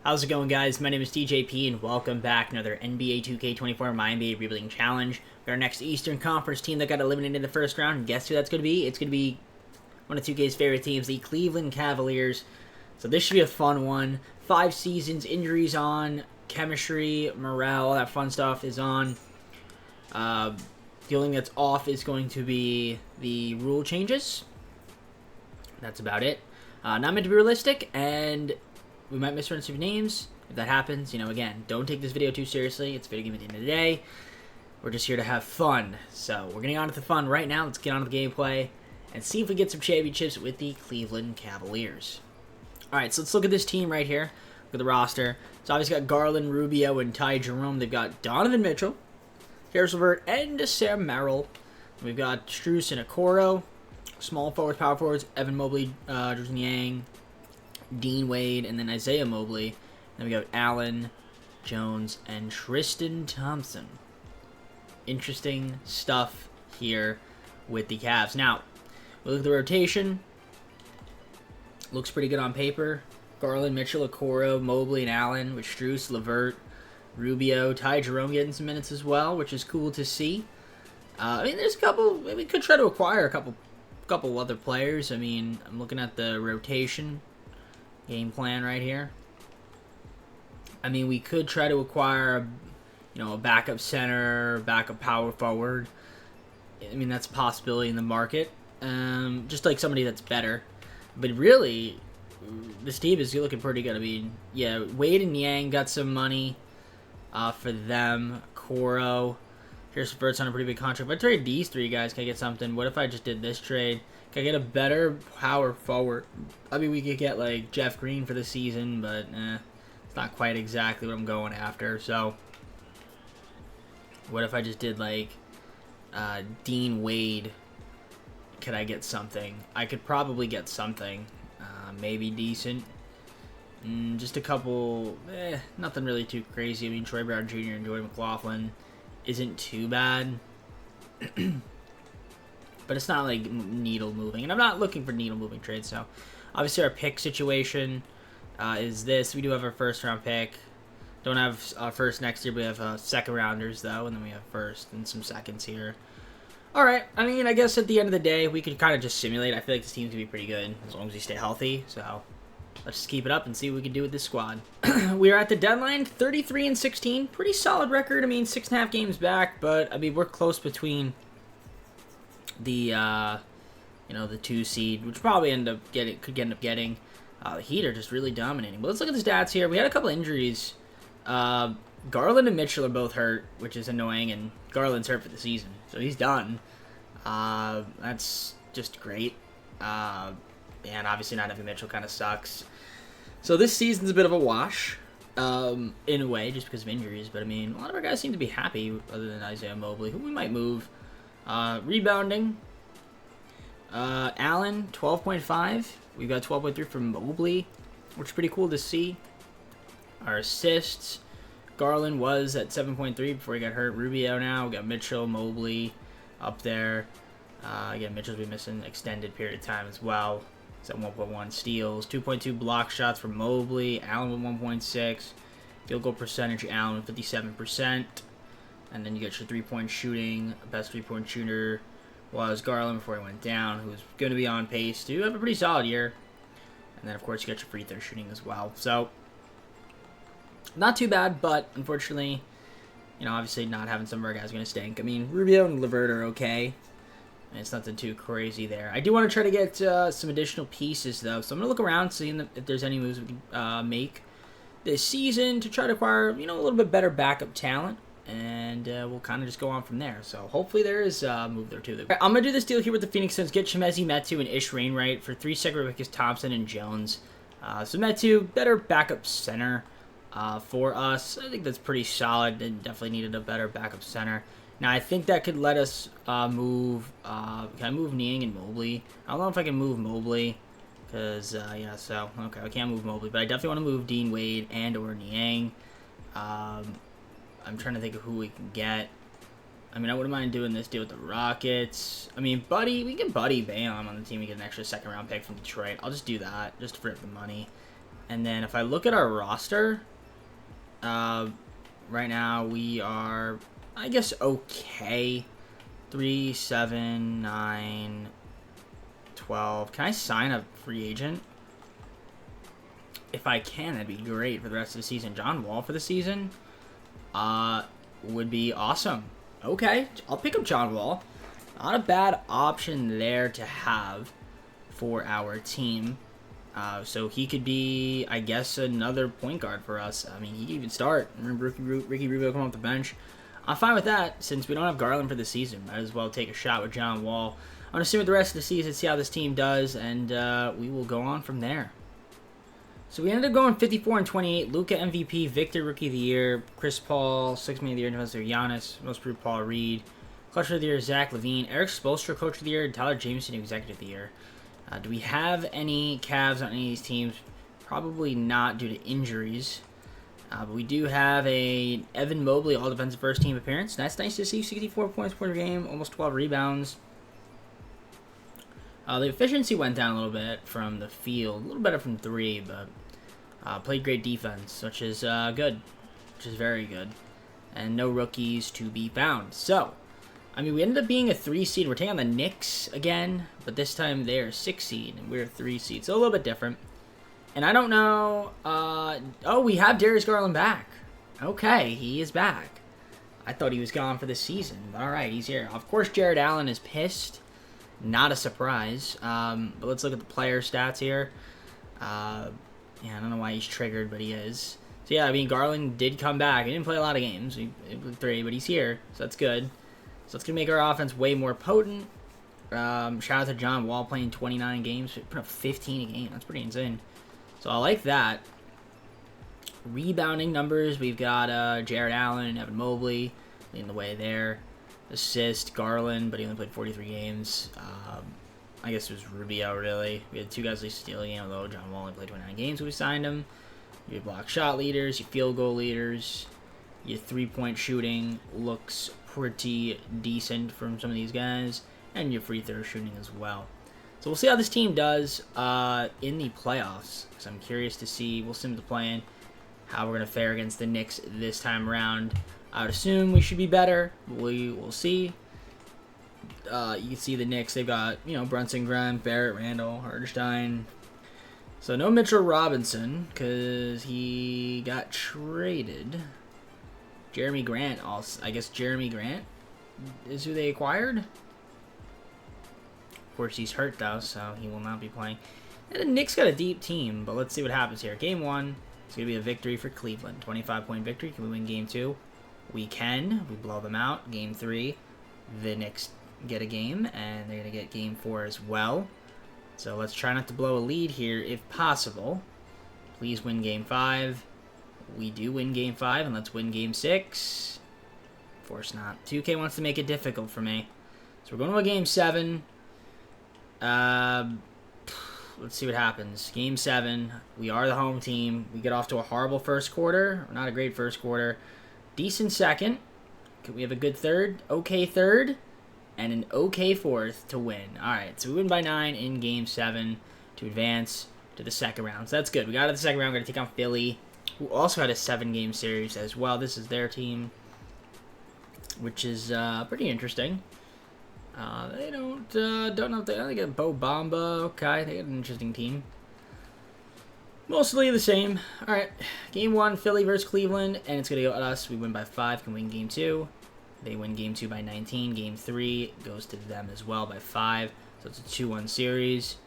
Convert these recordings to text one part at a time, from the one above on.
How's it going, guys? My name is TJP, and welcome back to another NBA 2K24 MyNBA Rebuilding Challenge. Our next Eastern Conference team that got eliminated in the first round, and guess who that's going to be? It's going to be one of 2K's favorite teams, the Cleveland Cavaliers. So this should be a fun one. 5 seasons, injuries on, chemistry, morale, all that fun stuff is on. The only thing that's off is going to be the rule changes. That's about it. Not meant to be realistic, and we might mispronounce some names. If that happens, again, don't take this video too seriously. It's a video game at the end of the day. We're just here to have fun. So we're getting on to the fun right now. Let's get on to the gameplay and see if we get some championships with the Cleveland Cavaliers. Alright, so let's look at this team right here. Look at the roster. So obviously got Garland, Rubio, and Ty Jerome. They've got Donovan Mitchell, Caris LeVert, and Sam Merrill. We've got Strus and Okoro. Small forwards, power forwards, Evan Mobley, Drew Yang, Dean Wade, and then Isaiah Mobley. Then we got Allen, Jones, and Tristan Thompson. Interesting stuff here with the Cavs. Now, we look at the rotation. Looks pretty good on paper. Garland, Mitchell, Okoro, Mobley, and Allen, with Strus, LeVert, Rubio, Ty Jerome getting some minutes as well, which is cool to see. There's a couple. We could try to acquire a couple other players. I'm looking at the rotation game plan right here. We could try to acquire, a backup center, backup power forward. That's a possibility in the market. Just like somebody that's better. But really, this team is looking pretty good. Yeah, Wade and Yang got some money for them. Coro. Here's LeVert's on a pretty big contract. If I trade these three guys, can I get something? What if I just did this trade? Can I get a better power forward? We could get, like, Jeff Green for the season, but it's not quite exactly what I'm going after. So, what if I just did, like, Dean Wade? Could I get something? I could probably get something. Maybe decent. Just a couple, nothing really too crazy. Troy Brown Jr. and Jordan McLaughlin isn't too bad. But it's not like needle moving, and I'm not looking for needle moving trades. So obviously our pick situation is this. We do have our first round pick. Don't have first next year, but we have second rounders though, and then we have first and some seconds here. All right, I guess at the end of the day we could kind of just simulate. I feel like this team's gonna be pretty good as long as we stay healthy. So let's just keep it up and see what we can do with this squad. We are at the deadline, 33-16, pretty solid record. 6.5 games back, but we're close between the the 2 seed, which probably could end up getting. The Heat are just really dominating. But let's look at the stats here. We had a couple injuries. Garland and Mitchell are both hurt, which is annoying, and Garland's hurt for the season, so he's done. That's just great. And obviously not having Mitchell kind of sucks. So this season's a bit of a wash, in a way, just because of injuries. But, a lot of our guys seem to be happy, other than Isaiah Mobley, who we might move. Rebounding. Allen, 12.5. We've got 12.3 from Mobley, which is pretty cool to see. Our assists. Garland was at 7.3 before he got hurt. Rubio now. We got Mitchell, Mobley up there. Again, Mitchell's been missing an extended period of time as well. It's at 1.1 steals, 2.2 block shots from Mobley, Allen with 1.6, field goal percentage, Allen with 57%, and then you get your three-point shooting. Best three-point shooter was Garland before he went down, who's going to be on pace to have a pretty solid year. And then, of course, you got your free throw shooting as well. So, not too bad, but unfortunately, obviously not having some of our guys are going to stink. Rubio and LeVert are okay. It's nothing too crazy there. I do want to try to get some additional pieces, though. So I'm going to look around, seeing if there's any moves we can make this season to try to acquire, a little bit better backup talent. And we'll kind of just go on from there. So hopefully there is a move there, too. Right, I'm going to do this deal here with the Phoenix Suns. Get Chimezie Metu and Ish Wainwright for 3 second pick Thompson and Jones. So Metu, better backup center for us. I think that's pretty solid. They definitely needed a better backup center. Now, I think that could let us move, can I move Niang and Mobley? I don't know if I can move Mobley, because, okay, I can't move Mobley, but I definitely want to move Dean Wade and or Niang. I'm trying to think of who we can get. I wouldn't mind doing this deal with the Rockets. Buddy, we can Buddy Bam on the team. We get an extra second-round pick from Detroit. I'll just do that, just to free up the money. And then if I look at our roster, right now we are, I guess, okay. 3, 7, 9, 12. Can I sign a free agent? If I can, that'd be great for the rest of the season. John Wall for the season would be awesome. Okay, I'll pick up John Wall. Not a bad option there to have for our team. So he could be, I guess, another point guard for us. I mean, he could even start. Remember Ricky Rubio come off the bench. I'm fine with that since we don't have Garland for the season. Might as well take a shot with John Wall. I'm going to see with the rest of the season, see how this team does, and we will go on from there. So we ended up going 54 and 28. Luka MVP, Victor Rookie of the Year, Chris Paul, 6 Man of the Year, Defensive Giannis, Most Improved Paul Reed, Clutch of the Year, Zach LaVine, Eric Spoelstra, Coach of the Year, and Tyler Jameson, Executive of the Year. Do we have any Cavs on any of these teams? Probably not due to injuries. But we do have a Evan Mobley All-Defensive First Team appearance. That's nice to see. 64 points per game, almost 12 rebounds. The efficiency went down a little bit from the field. A little better from 3, but played great defense, which is good. Which is very good. And no rookies to be found. So, I mean, we ended up being a 3 seed. We're taking on the Knicks again, but this time they're a 6 seed, and we're a 3 seed. So a little bit different. And I don't know. Oh, we have Darius Garland back. Okay, he is back. I thought he was gone for the season. All right, he's here. Of course, Jared Allen is pissed. Not a surprise. But let's look at the player stats here. Yeah, I don't know why he's triggered, but he is. So yeah, I mean, Garland did come back. He didn't play a lot of games. He played 3, but he's here, so that's good. So it's going to make our offense way more potent. Shout out to John Wall playing 29 games. Put up 15 a game. That's pretty insane. So I like that. Rebounding numbers, we've got Jared Allen and Evan Mobley leading the way there. Assist, Garland, but he only played 43 games. I guess it was Rubio, really. We had 2 guys least steal a game, although John Wall only played 29 games when we signed him. Your block shot leaders, your field goal leaders, your 3-point shooting looks pretty decent from some of these guys, and your free throw shooting as well. So we'll see how this team does in the playoffs. Because I'm curious to see, we'll see them playing, how we're going to fare against the Knicks this time around. I would assume we should be better. We will see. You can see the Knicks, they've got, you know, Brunson, Graham, Barrett, Randall, Hartenstein. So no Mitchell Robinson, because he got traded. Jeremy Grant, also. I guess Jeremy Grant is who they acquired. Of course, he's hurt, though, so he will not be playing. And the Knicks got a deep team, but let's see what happens here. Game 1, it's going to be a victory for Cleveland. 25-point victory. Can we win Game 2? We can. We blow them out. Game 3, the Knicks get a game, and they're going to get Game 4 as well. So let's try not to blow a lead here if possible. Please win Game 5. We do win Game 5, and let's win Game 6. Of course not. 2K wants to make it difficult for me. So we're going to a Game 7. Let's see what happens. Game 7. We are the home team. We get off to a horrible first quarter. Not a great first quarter. Decent second. We have a good third. Okay third. And an okay fourth to win. Alright, so we win by 9 in Game 7 to advance to the second round. So that's good. We got to the second round. We're going to take on Philly, who also had a 7-game series as well. This is their team, which is pretty interesting. They don't know if they get Bo Bamba. Okay, they got an interesting team. Mostly the same. All right, Game 1, Philly versus Cleveland, and it's gonna go at us. We win by 5. Can win Game 2. They win Game 2 by 19. Game 3 goes to them as well by 5. So it's a 2-1 series.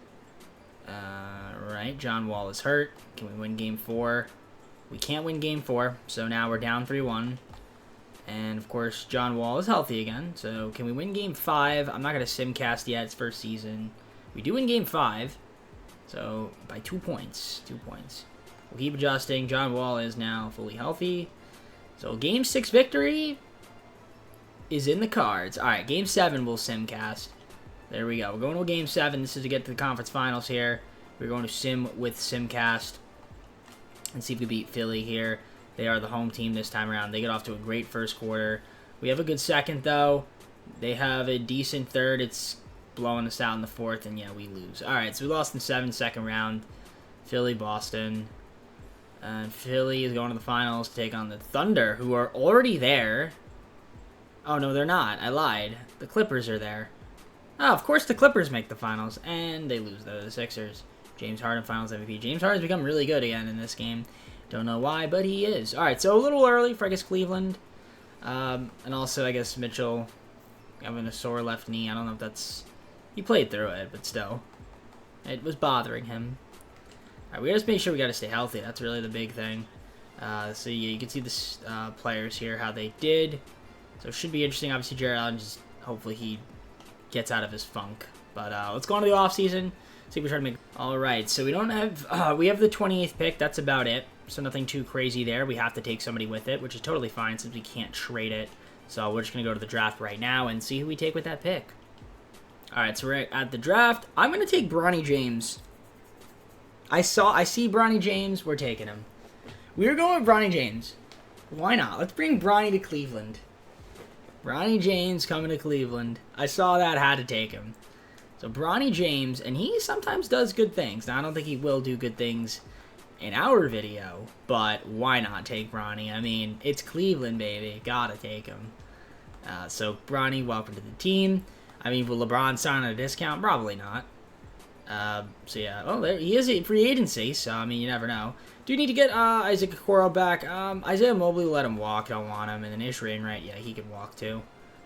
Right, John Wall is hurt. Can we win Game 4? We can't win Game 4, so now we're down 3-1. And, of course, John Wall is healthy again. So, can we win Game 5? I'm not going to simcast yet. It's first season. We do win Game 5. So, by 2 points. 2 points. We'll keep adjusting. John Wall is now fully healthy. So, Game 6 victory is in the cards. Alright, Game 7 we'll simcast. There we go. We're going to a Game 7. This is to get to the conference finals here. We're going to sim with simcast and see if we beat Philly here. They are the home team this time around. They get off to a great first quarter. We have a good second, though. They have a decent third. It's blowing us out in the fourth, and yeah, we lose. All right, so we lost in 7, second round. Philly, Boston. And Philly is going to the finals to take on the Thunder, who are already there. Oh, no, they're not. I lied. The Clippers are there. Oh, of course the Clippers make the finals, and they lose, though, the Sixers. James Harden, finals MVP. James Harden's become really good again in this game. Don't know why, but he is. All right, so a little early for, I guess, Cleveland. And also, I guess, Mitchell having a sore left knee. I don't know if that's... He played through it, but still. It was bothering him. All right, we gotta make sure we gotta stay healthy. That's really the big thing. So yeah, you can see the players here, how they did. So it should be interesting. Obviously, Jared Allen, just hopefully he gets out of his funk. But let's go on to the offseason. See if we try to make... All right, so we don't have... we have the 28th pick. That's about it. So nothing too crazy there. We have to take somebody with it, which is totally fine since we can't trade it. So we're just going to go to the draft right now and see who we take with that pick. All right, so we're at the draft. I'm going to take Bronny James. I see Bronny James. We're taking him. We're going with Bronny James. Why not? Let's bring Bronny to Cleveland. Bronny James coming to Cleveland. I saw that. Had to take him. So Bronny James, and he sometimes does good things. Now, I don't think he will do good things in our video, but why not take Bronny? I mean, it's Cleveland, baby. Gotta take him. So Bronny, welcome to the team. I mean, will LeBron sign at a discount? Probably not. So yeah, well, there, he is a free agency, so I mean, you never know. Do you need to get Isaac Okoro back? Isaiah Mobley will let him walk. Don't want him. And then Ish Wainwright, yeah, he can walk too.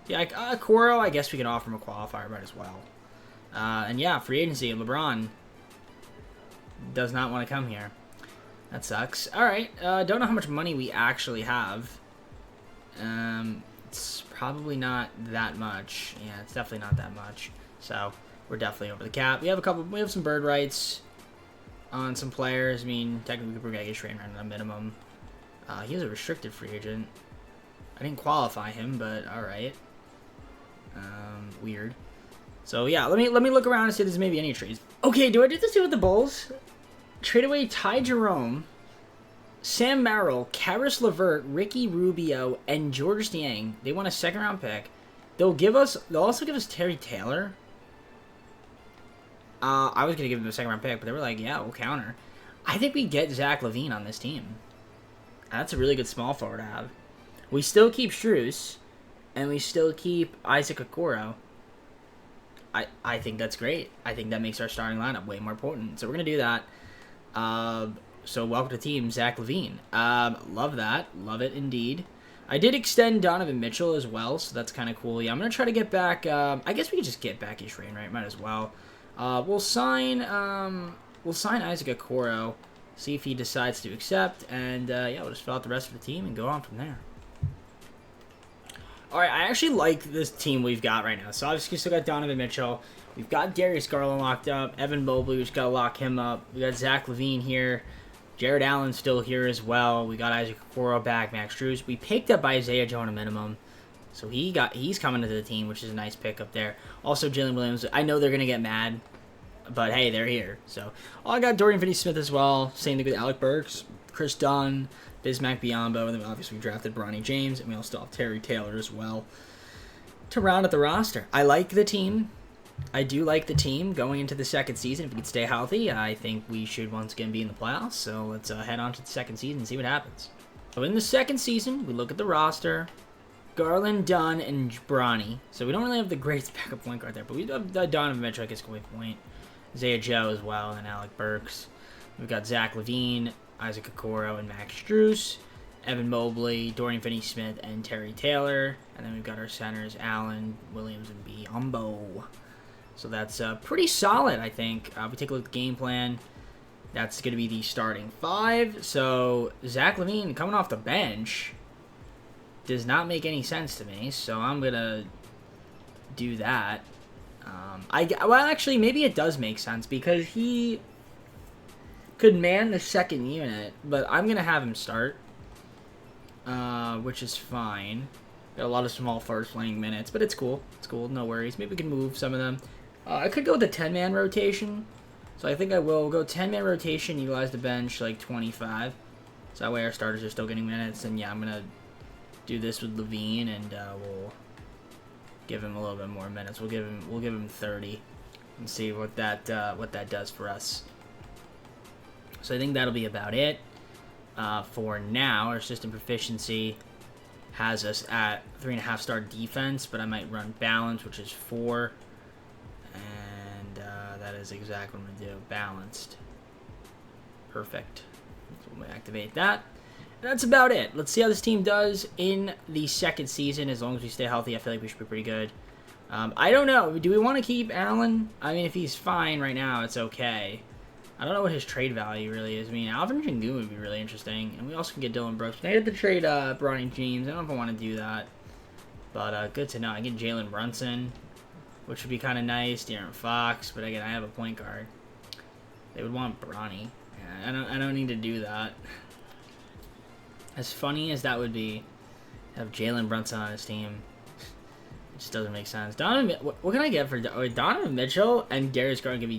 Yeah, Okoro, I guess we can offer him a qualifier, might as well. And yeah, free agency. LeBron does not want to come here. That sucks. All right, don't know how much money we actually have. It's probably not that much. Yeah, it's definitely not that much. So we're definitely over the cap. We have some bird rights on some players. I mean, technically we're gonna get Schrader at a minimum. He is a restricted free agent. I didn't qualify him, but all right. Weird. So yeah, let me look around and see if there's maybe any trades. Okay, do I do this with the Bulls? Trade away Ty Jerome, Sam Merrill, Karis LeVert, Ricky Rubio, and George Niang. They want a second-round pick. They'll also give us Terry Taylor. I was gonna give them a second-round pick, but they were like, "Yeah, we'll counter." I think we get Zach LaVine on this team. That's a really good small forward to have. We still keep Strus, and we still keep Isaac Okoro. I think that's great. I think that makes our starting lineup way more potent. So we're gonna do that. So welcome to the team, Zach LaVine. Love that. Love it indeed. I did extend Donovan Mitchell as well, so that's kind of cool. Yeah, I'm going to try to get back... I guess we could just get back Ish Wainwright, might as well. We'll sign Isaac Okoro, see if he decides to accept, and yeah, we'll just fill out the rest of the team and go on from there. Alright, I actually like this team we've got right now. So obviously we still got Donovan Mitchell. We've got Darius Garland locked up. Evan Mobley, we just got to lock him up. We got Zach LaVine here. Jared Allen's still here as well. We got Isaac Okoro back, Max Strus. We picked up Isaiah Joe on a minimum. So he's coming to the team, which is a nice pickup there. Also, Jalen Williams. I know they're going to get mad, but hey, they're here. So I got Dorian Finney-Smith as well. Same thing with Alec Burks, Chris Dunn, Bismack Biyombo, and then obviously we drafted Bronny James, and we also have Terry Taylor as well to round out the roster. I like the team. I do like the team going into the second season. If we can stay healthy, I think we should once again be in the playoffs. So let's head on to the second season and see what happens. So in the second season, we look at the roster. Garland, Dunn, and Bronny. So we don't really have the greatest backup point guard there, but we do have Donovan Mitchell, I guess, going point. Isaiah Joe as well, and Alec Burks. We've got Zach LaVine, Isaac Okoro, and Max Strus. Evan Mobley, Dorian Finney-Smith, and Terry Taylor. And then we've got our centers, Allen, Williams, and Biyombo. So that's pretty solid, I think. We take a look at the game plan. That's going to be the starting five. So Zach LaVine coming off the bench does not make any sense to me. So I'm going to do that. Well, actually, maybe it does make sense because he could man the second unit. But I'm going to have him start, which is fine. Got a lot of small forwards playing minutes, but it's cool. It's cool. No worries. Maybe we can move some of them. I could go with the 10-man rotation. So I think I will go 10-man rotation, utilize the bench like 25. So that way our starters are still getting minutes. And yeah, I'm going to do this with LaVine, and we'll give him a little bit more minutes. We'll give him 30 and see what that does for us. So I think that'll be about it. for now. Our assistant proficiency has us at 3.5-star defense, but I might run balance, which is 4. And that is exactly what I'm going to do. Balanced. Perfect. So we'll activate that. And that's about it. Let's see how this team does in the second season. As long as we stay healthy, I feel like we should be pretty good. I don't know. Do we want to keep Allen? I mean, if he's fine right now, it's okay. I don't know what his trade value really is. I mean, Alvin Sengun would be really interesting. And we also can get Dylan Brooks. I had to trade Bronny James. I don't know if I want to do that. But good to know. I get Jalen Brunson, which would be kind of nice. De'Aaron Fox. But again, I have a point guard. They would want Bronny. Yeah, I don't need to do that. As funny as that would be, have Jalen Brunson on his team. It just doesn't make sense. What can I get for Donovan Mitchell and Darius Garland? Give me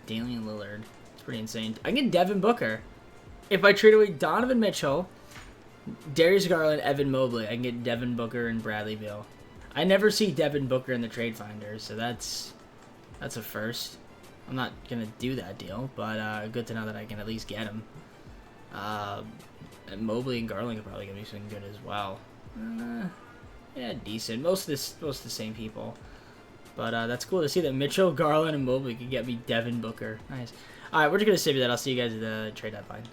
Damian Lillard. It's pretty insane. I can get Devin Booker. If I trade away Donovan Mitchell, Darius Garland, Evan Mobley, I can get Devin Booker and Bradley Beal. I never see Devin Booker in the trade finder, so that's a first. I'm not gonna do that deal, but good to know that I can at least get him. And Mobley and Garland could probably give me something good as well. Yeah, decent. Most of the same people. But that's cool to see that Mitchell, Garland, and Mobley could get me Devin Booker. Nice. Alright, we're just going to save that. I'll see you guys at the trade deadline.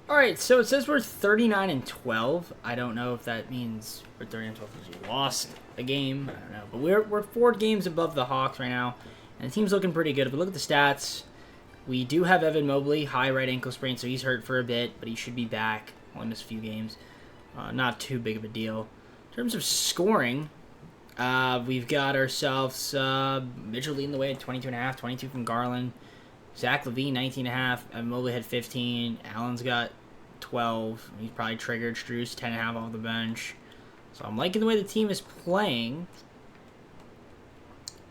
Alright, so it says we're 39-12. I don't know if that means we're 39-12 because we lost a game. I don't know. But we're 4 games above the Hawks right now. And the team's looking pretty good. If we look at the stats, we do have Evan Mobley, high right ankle sprain, so he's hurt for a bit, but he should be back. Only missed a few games. Not too big of a deal. In terms of scoring, we've got ourselves Mitchell leading the way at 22.5, 22 from Garland. Zach LaVine, 19.5. And Mobley had 15. Allen's got 12. He's probably triggered. Strus, 10.5 off the bench. So I'm liking the way the team is playing,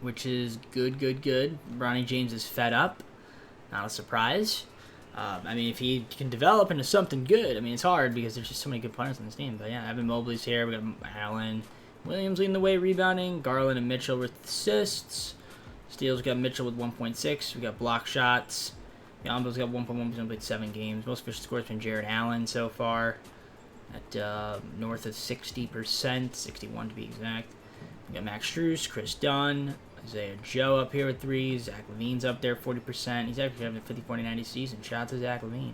which is good. Bronny James is fed up. Not a surprise. I mean, if he can develop into something good, I mean, it's hard because there's just so many good players on this team. But yeah, Evan Mobley's here. We got Allen. Williams leading the way rebounding. Garland and Mitchell with assists. Steals, we got Mitchell with 1.6. We got block shots. Yambo's got 1.1. He's played 7 games. Most efficient scores been Jared Allen so far at north of 60%, 61 to be exact. We got Max Strus, Chris Dunn, Isaiah Joe up here with 3. Zach LaVine's up there, 40%. He's actually having a 50-40-90 season. Shout out to Zach LaVine.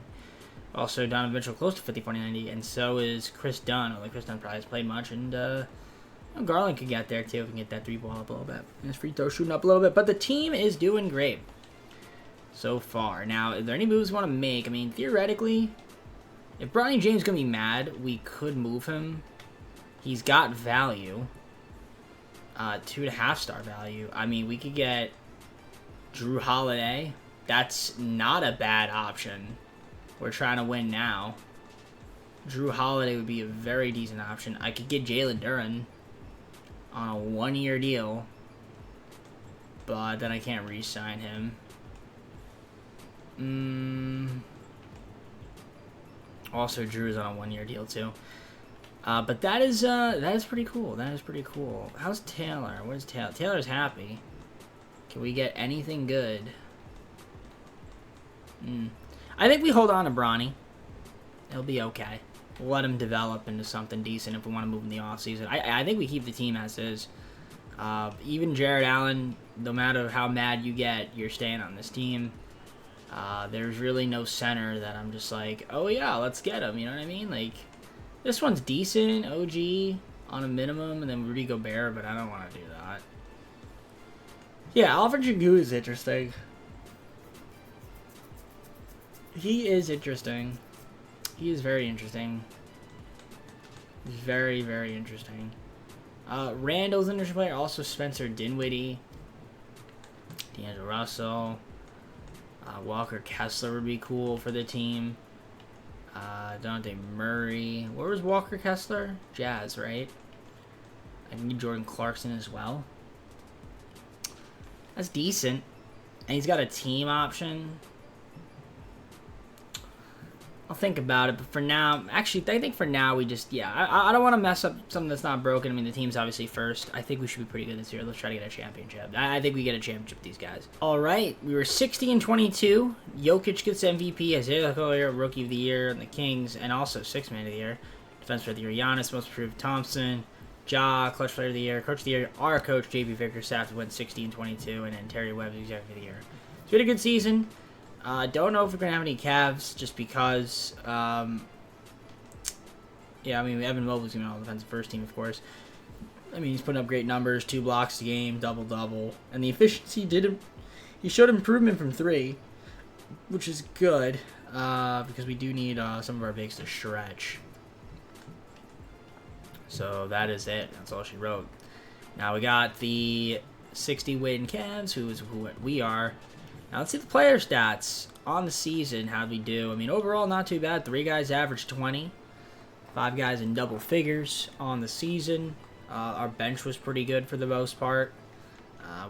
Also, Donovan Mitchell close to 50-40-90, and so is Chris Dunn. Although Chris Dunn probably has played much, and Garland could get there too if we can get that 3-ball up a little bit. And his free throw shooting up a little bit, but the team is doing great so far. Now, are there any moves we want to make? I mean, theoretically, if Bronny James is going to be mad, we could move him. He's got value. 2.5-star value. I mean, we could get Drew Holiday. That's not a bad option. We're trying to win now. Drew Holiday would be a very decent option. I could get Jalen Duren on a 1-year deal, but then I can't re-sign him. Also, Drew's on a 1-year deal too. But that is pretty cool. That is pretty cool. How's Taylor? Where's Taylor? Taylor's happy. Can we get anything good? I think we hold on to Bronny. He'll be okay. We'll let him develop into something decent if we want to move in the offseason. I think we keep the team as is. Even Jared Allen, no matter how mad you get, you're staying on this team. There's really no center that I'm just like, oh yeah, let's get him. You know what I mean? Like, this one's decent, OG on a minimum, and then Rudy Gobert, but I don't want to do that. Yeah, Alfred Sengun is interesting. He is interesting. He is very interesting. Very, very interesting. Randall's an interesting player. Also Spencer Dinwiddie. D'Angelo Russell. Walker Kessler would be cool for the team. Dante Murray. Where was Walker Kessler? Jazz, right? I can get Jordan Clarkson as well. That's decent. And he's got a team option. I'll think about it, but for now, actually, I think for now we just, yeah, I don't want to mess up something that's not broken. I mean, the team's obviously first. I think we should be pretty good this year. Let's try to get a championship. I think we get a championship with these guys. All right, we were 60-22. Jokic gets MVP, Isaiah Collier, Rookie of the Year, and the Kings, and also Sixth Man of the Year. Defense Player of the Year, Giannis, Most Improved Thompson, Ja, Clutch Player of the Year, Coach of the Year, our coach, JB Bickerstaff, went 60-22, and then Terry Webb, Executive of the Year. So we had a good season. Don't know if we're going to have any Cavs just because, yeah, I mean, Evan Mobley's going to be on the defensive first team, of course. I mean, he's putting up great numbers, 2 blocks a game, double-double. And the efficiency he showed improvement from 3, which is good because we do need some of our bigs to stretch. So that is it. That's all she wrote. Now we got the 60-win Cavs, who is who we are. Now let's see the player stats on the season. How'd we do? I mean, overall, not too bad. 3 guys averaged 20. 5 guys in double figures on the season. Our bench was pretty good for the most part,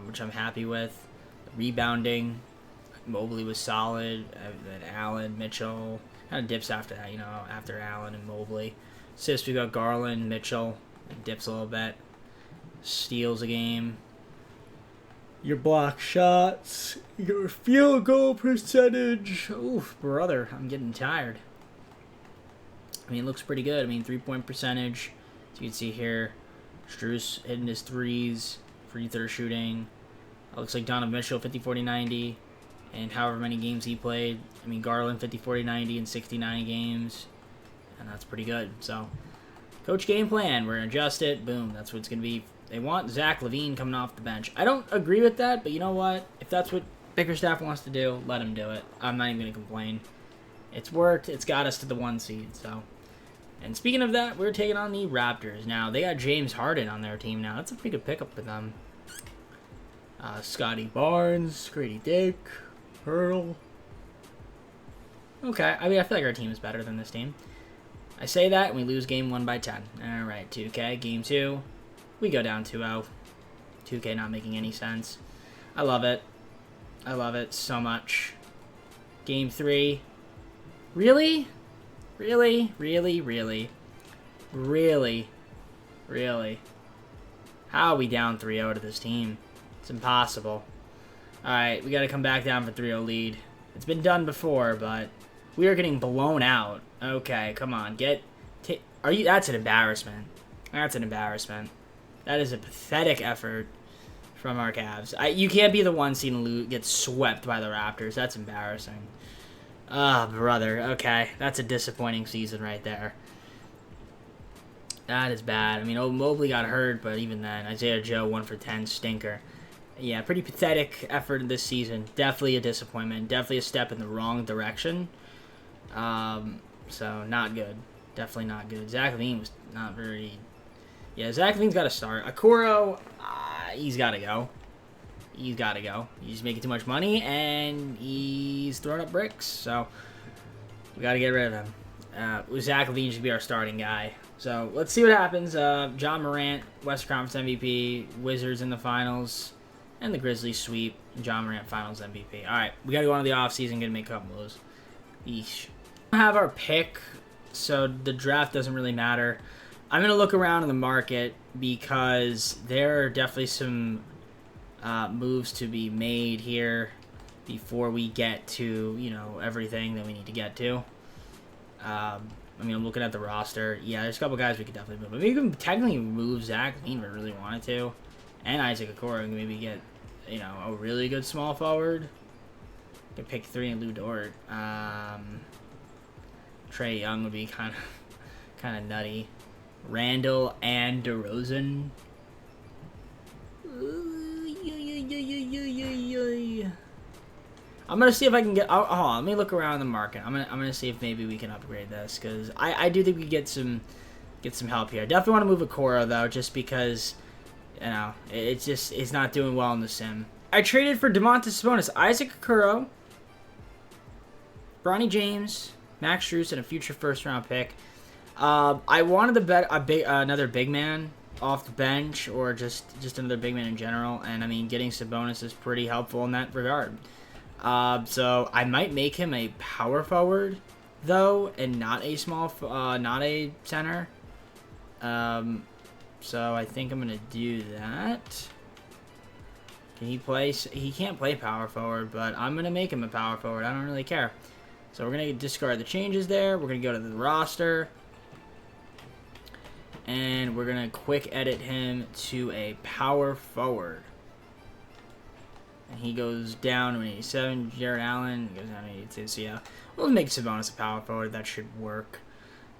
which I'm happy with. Rebounding, Mobley was solid. Then Allen, Mitchell, kind of dips after that, after Allen and Mobley. Assists, we got Garland, Mitchell, and dips a little bit. Steals a game. Your block shots, your field goal percentage. Oof, brother, I'm getting tired. I mean, it looks pretty good. I mean, 3-point percentage. As you can see here, Strus hitting his threes, free throw shooting. It looks like Donovan Mitchell, 50, 40, 90, and however many games he played. I mean, Garland, 50, 40, 90 in 69 games, and that's pretty good. So, coach game plan, we're going to adjust it. Boom, that's what it's going to be. They want Zach LaVine coming off the bench. I don't agree with that, but you know what? If that's what Bickerstaff wants to do, let him do it. I'm not even going to complain. It's worked. It's got us to the 1 seed. So, and speaking of that, we're taking on the Raptors. Now, they got James Harden on their team now. That's a pretty good pickup for them. Scotty Barnes, Grady Dick, Pearl. Okay, I mean, I feel like our team is better than this team. I say that, and we lose game 1 by 10. All right, 2K, game 2. We go down 2-0. 2K not making any sense. I love it. I love it so much. Game 3. Really? Really? Really? Really? Really? Really? How are we down 3-0 to this team? It's impossible. Alright, we got to come back down for 3-0 lead. It's been done before, but we are getting blown out. Okay, come on. That's an embarrassment. That's an embarrassment. That is a pathetic effort from our Cavs. You can't be the 1 seed and get swept by the Raptors. That's embarrassing. Ah, brother. Okay, that's a disappointing season right there. That is bad. I mean, Mobley got hurt, but even then, Isaiah Joe 1 for 10, stinker. Yeah, pretty pathetic effort this season. Definitely a disappointment. Definitely a step in the wrong direction. So, not good. Definitely not good. Zach LaVine was not very... Yeah, Zach LaVine's got to start. Akuro, he's got to go. He's got to go. He's making too much money, and he's throwing up bricks. So, we got to get rid of him. Zach LaVine should be our starting guy. So, let's see what happens. John Morant, Western Conference MVP, Wizards in the finals, and the Grizzlies sweep. John Morant finals MVP. All right, we got to go on to the offseason, going to make a couple moves. Eesh. We have our pick, so the draft doesn't really matter. I'm going to look around in the market because there are definitely some moves to be made here before we get to, everything that we need to get to. I mean, I'm looking at the roster. Yeah, there's a couple guys we could definitely move. But we can technically move Zach LaVine if we really wanted to. And Isaac Okoro and maybe get, a really good small forward. Could pick 3 and Lou Dort. Trae Young would be kind of nutty. Randall and DeRozan. I'm gonna see if I can get. Hold on, let me look around the market. I'm gonna see if maybe we can upgrade this because I do think we get some help here. Definitely want to move Okoro though, just because it's not doing well in the sim. I traded for Domantas Sabonis, Isaac Okoro, Bronny James, Max Strus, and a future first-round pick. I wanted to bet another big man off the bench or just another big man in general. And, I mean, getting Sabonis is pretty helpful in that regard. So I might make him a power forward though, and not a not a center. So I think I'm gonna do that. Can he play? He can't play power forward, but I'm gonna make him a power forward. I don't really care. So we're gonna discard the changes there. We're gonna go to the roster, and we're gonna quick edit him to a power forward. And he goes down to an 87. Jared Allen goes down to 82. So yeah, we'll make Sabonis a power forward. That should work.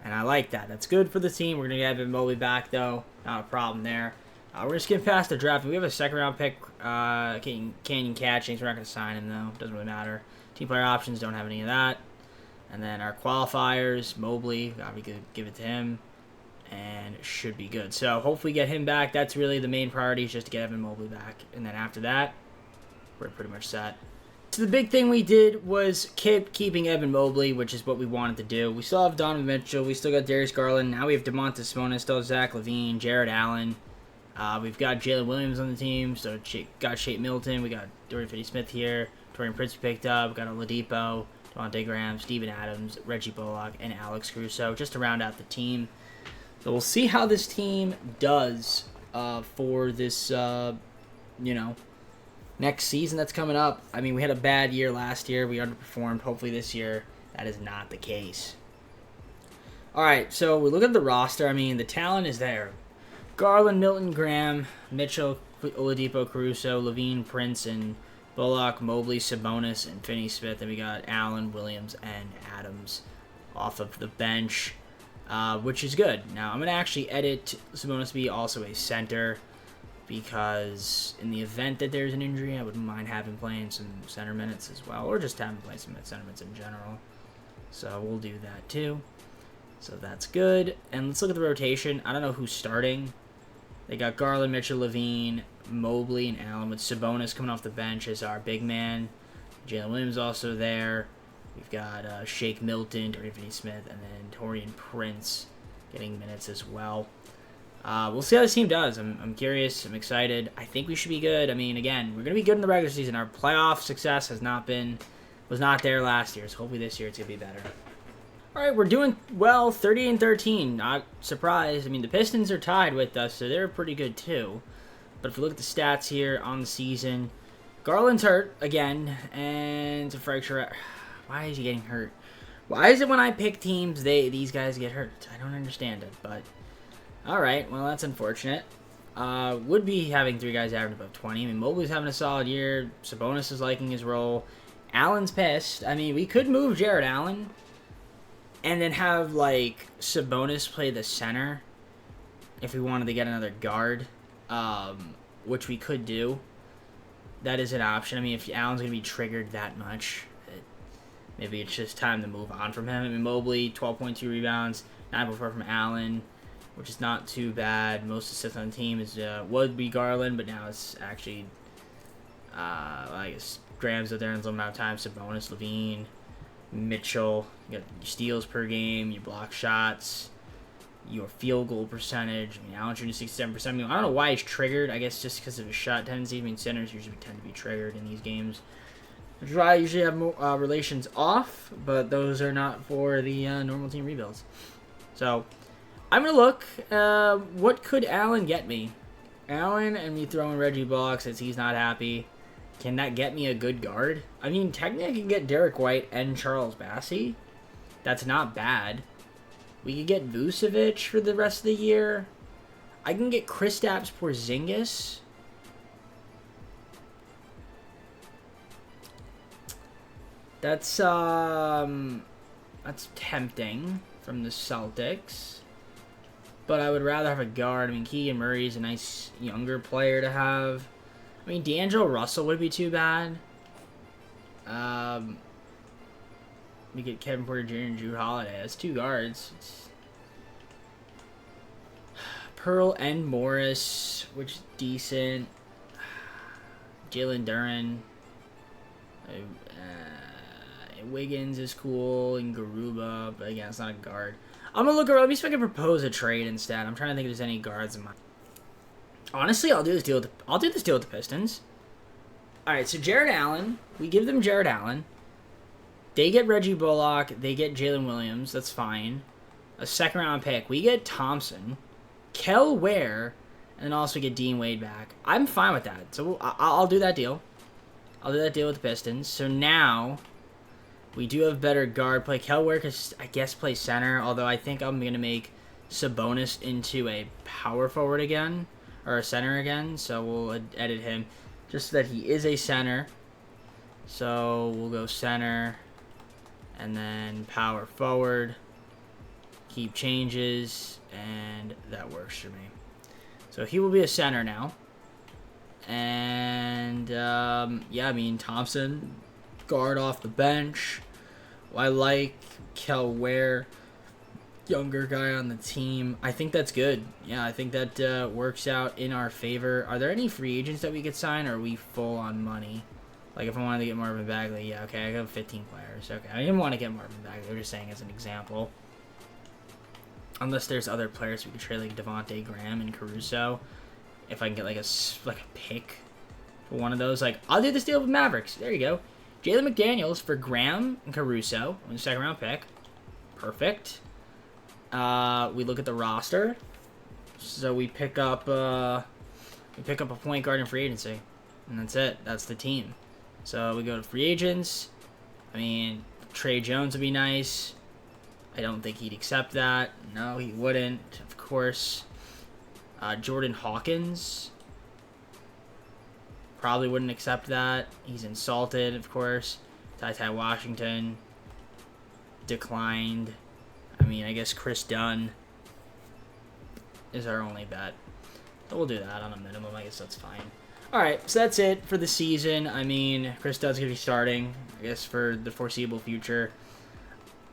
And I like that. That's good for the team. We're going to get Evan Mobley back, though. Not a problem there. We're going to skip past the draft. We have a second-round pick, Canyon Catchings. We're not going to sign him, though. Doesn't really matter. Team player options, don't have any of that. And then our qualifiers, Mobley, got to give it to him. And should be good. So hopefully get him back. That's really the main priority, is just to get Evan Mobley back. And then after that, we're pretty much set. So the big thing we did was keeping Evan Mobley, which is what we wanted to do. We still have Donovan Mitchell. We still got Darius Garland. Now we have Domantas Sabonis, still Zach LaVine, Jared Allen. We've got Jalen Williams on the team. So got Shake Milton. We got Dorian Finney-Smith here. Torian Prince picked up. We got Oladipo, Devontae Graham, Steven Adams, Reggie Bullock, and Alex Caruso, just to round out the team. So we'll see how this team does for this, next season that's coming up. I mean, we had a bad year last year. We underperformed. Hopefully this year, that is not the case. All right, so we look at the roster. I mean, the talent is there. Garland, Milton, Graham, Mitchell, Oladipo, Caruso, LaVine, Prince, and Bullock, Mobley, Sabonis, and Finney-Smith. And we got Allen, Williams, and Adams off of the bench, which is good. Now, I'm going to actually edit Sabonis to be also a center, because in the event that there's an injury, I wouldn't mind having playing some center minutes as well, or just having play some center minutes in general. So we'll do that too. So that's good. And let's look at the rotation. I don't know who's starting. They got Garland, Mitchell, LaVine, Mobley, and Allen, with Sabonis coming off the bench as our big man. Jalen Williams also there. We've got Shake Milton, Dorian Finney-Smith, and then Torian Prince getting minutes as well. We'll see how this team does. I'm curious. I'm excited. I think we should be good. I mean, again, we're going to be good in the regular season. Our playoff success was not there last year, so hopefully this year it's going to be better. All right, we're doing well, 30-13. Not surprised. I mean, the Pistons are tied with us, so they're pretty good too. But if we look at the stats here on the season, Garland's hurt again, and Frank Sherrett. Why is he getting hurt? Why is it when I pick teams, these guys get hurt? I don't understand it, but... Alright, well, that's unfortunate. Would be having three guys averaging above 20. I mean, Mobley's having a solid year. Sabonis is liking his role. Allen's pissed. I mean, we could move Jared Allen and then have, like, Sabonis play the center if we wanted to get another guard, which we could do. That is an option. I mean, if Allen's going to be triggered that much, maybe it's just time to move on from him. I mean, Mobley, 12.2 rebounds, 9.4 from Allen, which is not too bad. Most assists on the team would be Garland, but now it's actually, I guess, Graham's up there in a little amount of time. Sabonis, LaVine, Mitchell. You got your steals per game, your block shots, your field goal percentage. I mean, Allen shooting 67%. I mean, I don't know why he's triggered. I guess just because of his shot tendency. I mean, centers usually tend to be triggered in these games, which is why I usually have relations off, but those are not for the normal team rebuilds. So I'm going to look, what could Allen get me? Allen and me throwing Reggie Bullock since he's not happy. Can that get me a good guard? I mean, technically I can get Derek White and Charles Bassey. That's not bad. We could get Vucevic for the rest of the year. I can get Kristaps Porzingis. That's tempting from the Celtics. But I would rather have a guard. I mean, Keegan Murray is a nice younger player to have. I mean, D'Angelo Russell would be too bad. We get Kevin Porter Jr. and Drew Holiday. That's two guards. Pearl and Morris, which is decent. Jalen Duren. Wiggins is cool, and Garuba, but again, it's not a guard. I'm gonna look around. Let me see if I can propose a trade instead. I'm trying to think if there's any guards in my. Honestly, I'll do this deal with the Pistons. All right, so Jared Allen, we give them Jared Allen. They get Reggie Bullock. They get Jalen Williams. That's fine. A second-round pick. We get Thompson, Kel Ware, and then also get Dean Wade back. I'm fine with that. So I'll do that deal. I'll do that deal with the Pistons. So now we do have better guard play. Kel Ware could, I guess, play center, although I think I'm going to make Sabonis into a power forward again, or a center again. So we'll edit him just so that he is a center. So we'll go center and then power forward. Keep changes, and that works for me. So he will be a center now. And, yeah, I mean, Thompson, guard off the bench. I like Kel Ware, younger guy on the team. I think that's good. Yeah, I think that works out in our favor. Are there any free agents that we could sign, or are we full on money? Like, if I wanted to get Marvin Bagley, yeah, okay, I got 15 players. Okay, I didn't want to get Marvin Bagley. I'm just saying as an example. Unless there's other players we could trade, like Devontae Graham and Caruso. If I can get like a pick for one of those, like I'll do this deal with Mavericks. There you go, Jalen McDaniels for Graham and Caruso, a second round pick. Perfect. We look at the roster, so we pick up a point guard in free agency, and that's it. That's the team. So we go to free agents. I mean, Trey Jones would be nice. I don't think he'd accept that. No, he wouldn't, of course. Jordan Hawkins probably wouldn't accept that. He's insulted, of course. Ty Washington declined. I mean, I guess Chris Dunn is our only bet. So we'll do that on a minimum. I guess that's fine. All right, so that's it for the season. I mean, Chris Dunn's going to be starting, I guess, for the foreseeable future.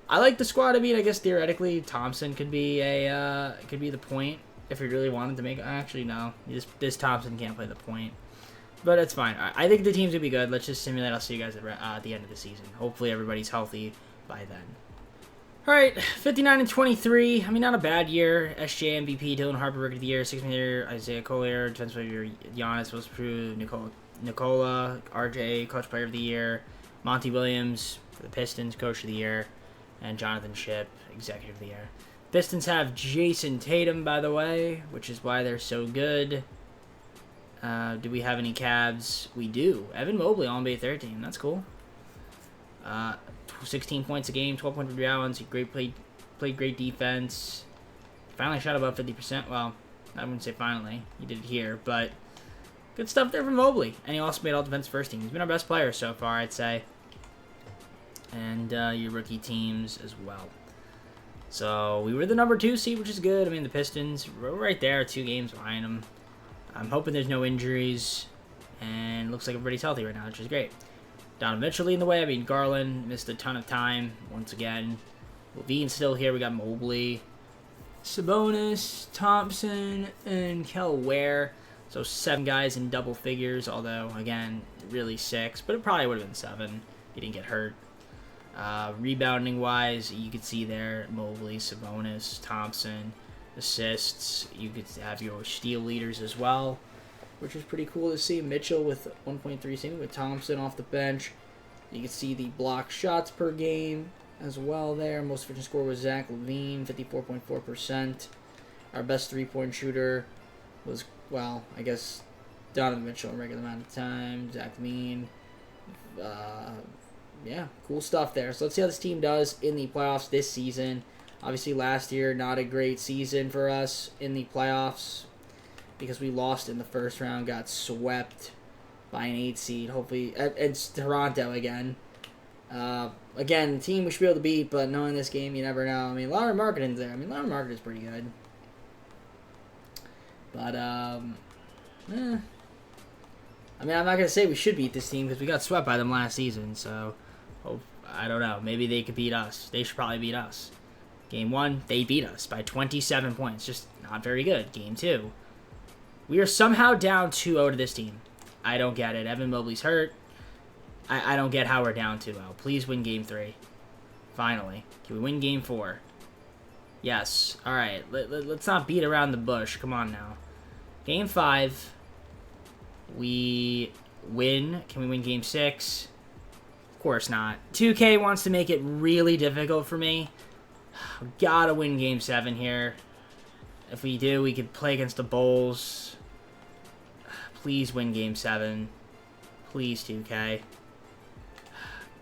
I like the squad. I mean, I guess theoretically Thompson could be the point if he really wanted to make. Actually, no, this Thompson can't play the point, but it's fine. I think the team's gonna be good. Let's just simulate. I'll see you guys at the end of the season. Hopefully, everybody's healthy by then. All right, 59-23. I mean, not a bad year. SJ MVP, Dylan Harper Rookie of the Year, 6th Man year, Isaiah Collier, Defensive Player of the Year, Giannis was approved, Nicola, RJ, Coach Player of the Year, Monty Williams for the Pistons, Coach of the Year. And Jonathan Shipp, Executive of the Year. Pistons have Jason Tatum, by the way, which is why they're so good. Do we have any Cavs? We do. Evan Mobley, All-NBA 13. That's cool. 16 points a game, 12.3 rebounds. He played great defense. Finally shot above 50%. Well, I wouldn't say finally. He did it here, but good stuff there from Mobley. And he also made All-Defense First Team. He's been our best player so far, I'd say. And your rookie teams as well. So we were the number 2 seed, which is good. I mean, the Pistons were right there, 2 games behind them. I'm hoping there's no injuries, and looks like everybody's healthy right now, which is great. Donovan Mitchell leading the way. I mean, Garland missed a ton of time once again. Levine's still here. We got Mobley, Sabonis, Thompson, and Kel Ware. So 7 guys in double figures, although, again, really 6. But it probably would have been 7. He didn't get hurt. Rebounding wise, you could see there Mobley, Sabonis, Thompson, assists. You could have your steal leaders as well, which is pretty cool to see. Mitchell with 1.3, same with Thompson off the bench. You can see the block shots per game as well there. Most efficient scorer was Zach LaVine, 54.4%. Our best three-point shooter was, well, I guess Donovan Mitchell a regular amount of time. Zach LaVine. Yeah, cool stuff there. So let's see how this team does in the playoffs this season. Obviously, last year, not a great season for us in the playoffs because we lost in the first round, got swept by an 8 seed. Hopefully, it's Toronto again. Again, team we should be able to beat, but knowing this game, you never know. I mean, Lauren Marketing's there. I mean, Lauren Marketing's pretty good. But, I mean, I'm not going to say we should beat this team because we got swept by them last season, so I don't know. Maybe they could beat us. They should probably beat us. Game 1, they beat us by 27 points. Just not very good. Game 2, we are somehow down 2-0 to this team. I don't get it. Evan Mobley's hurt. I don't get how we're down 2-0. Please win Game 3. Finally. Can we win Game 4? Yes. All right. Let's not beat around the bush. Come on now. Game 5. We win. Can we win Game 6? Of course not. 2K wants to make it really difficult for me. We gotta win Game 7 here. If we do, we could play against the Bulls. Please win Game 7. Please, 2K.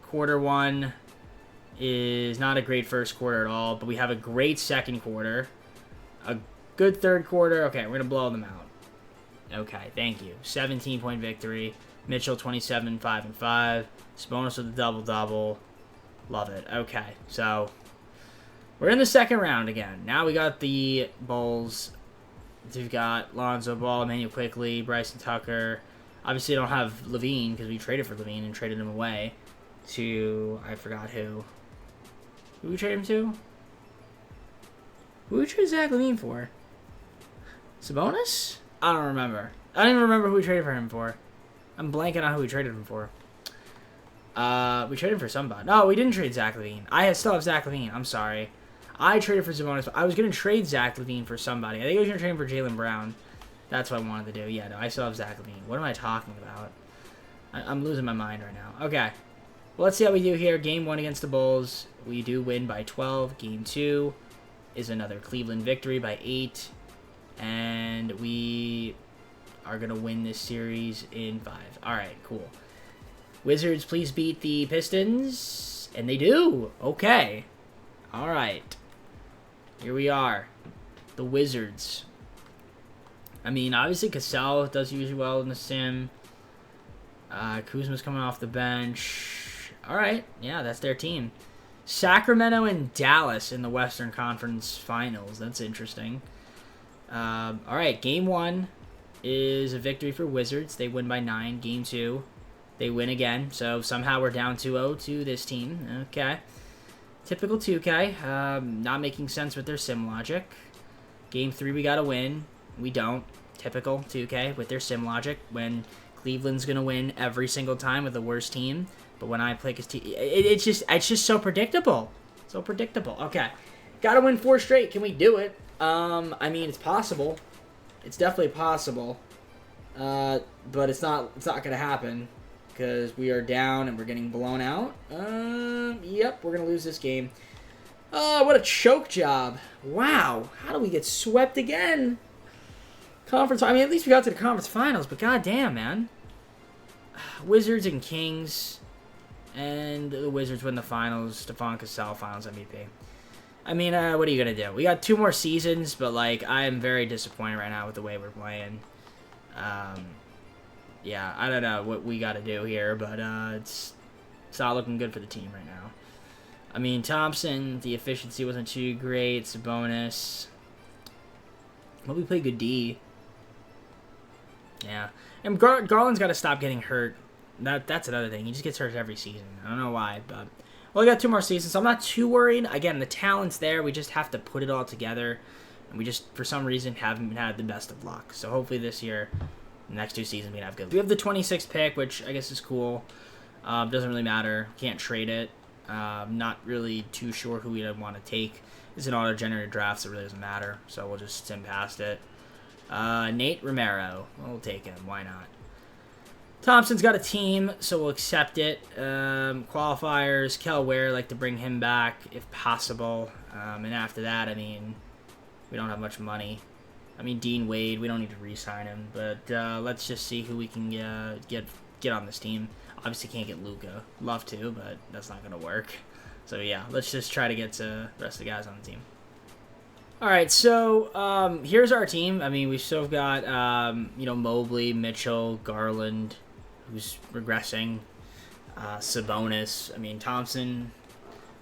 Quarter 1 is not a great first quarter at all, but we have a great second quarter. A good third quarter. Okay, we're going to blow them out. Okay, thank you. 17-point victory. Mitchell, 27, 5 and 5. Sabonis with a double-double. Love it. Okay, so we're in the second round again. Now we got the Bulls. We've got Lonzo Ball, Emmanuel Quickley, Bryson Tucker. Obviously, I don't have Levine because we traded for Levine and traded him away to, I forgot who. Who we trade him to? Who we trade Zach Levine for? Sabonis? I don't remember. I don't even remember who we traded for him for. I'm blanking on who we traded him for. We traded him for somebody. No, we didn't trade Zach Levine. I still have Zach Levine. I'm sorry. I traded for Sabonis. I was going to trade Zach Levine for somebody. I think I was going to trade him for Jaylen Brown. That's what I wanted to do. Yeah, no, I still have Zach Levine. What am I talking about? I'm losing my mind right now. Okay. Well, let's see how we do here. Game 1 against the Bulls. We do win by 12. Game 2 is another Cleveland victory by 8. And we are going to win this series in 5. All right, cool. Wizards, please beat the Pistons. And they do. Okay. All right. Here we are. The Wizards. I mean, obviously, Cassell does usually well in the sim. Kuzma's coming off the bench. All right. Yeah, that's their team. Sacramento and Dallas in the Western Conference Finals. That's interesting. All right. Game 1 is a victory for Wizards. They win by 9. Game 2, they win again. So somehow we're down 2-0 to this team. Okay. Typical 2K. Not making sense with their sim logic. Game 3, we got to win. We don't. Typical 2K with their sim logic. When Cleveland's going to win every single time with the worst team. But when I play his team, it's just so predictable. So predictable. Okay. Got to win 4 straight. Can we do it? I mean, it's possible. It's definitely possible. But it's not going to happen. Because we are down and we're getting blown out. Yep, we're going to lose this game. Oh, what a choke job. Wow. How do we get swept again? Conference, I mean, at least we got to the conference finals, but goddamn, man. Wizards and Kings. And the Wizards win the finals. Stephon Cassell, finals MVP. I mean, what are you going to do? We got 2 more seasons, but, like, I am very disappointed right now with the way we're playing. Yeah, I don't know what we got to do here, but it's not looking good for the team right now. I mean, Thompson, the efficiency wasn't too great. Sabonis. Well, we play good D. Yeah. And Garland's got to stop getting hurt. That's another thing. He just gets hurt every season. I don't know why, but... Well, we got 2 more seasons, so I'm not too worried. Again, the talent's there. We just have to put it all together. And we just, for some reason, haven't had the best of luck. So hopefully this year, the next 2 seasons, we can have good. We have the 26th pick, which I guess is cool. Doesn't really matter. Can't trade it. Not really too sure who we'd want to take. It's an auto-generated draft, so it really doesn't matter. So we'll just sim past it. Nate Romero. We'll take him. Why not? Thompson's got a team, so we'll accept it. Qualifiers, Kel Ware, like to bring him back if possible. And after that, I mean, we don't have much money. I mean, Dean Wade, we don't need to re-sign him. But let's just see who we can get on this team. Obviously can't get Luka. Love to, but that's not going to work. So yeah, let's just try to get to the rest of the guys on the team. Alright, so here's our team. I mean, we've still got, Mobley, Mitchell, Garland, who's regressing, Sabonis. I mean, Thompson,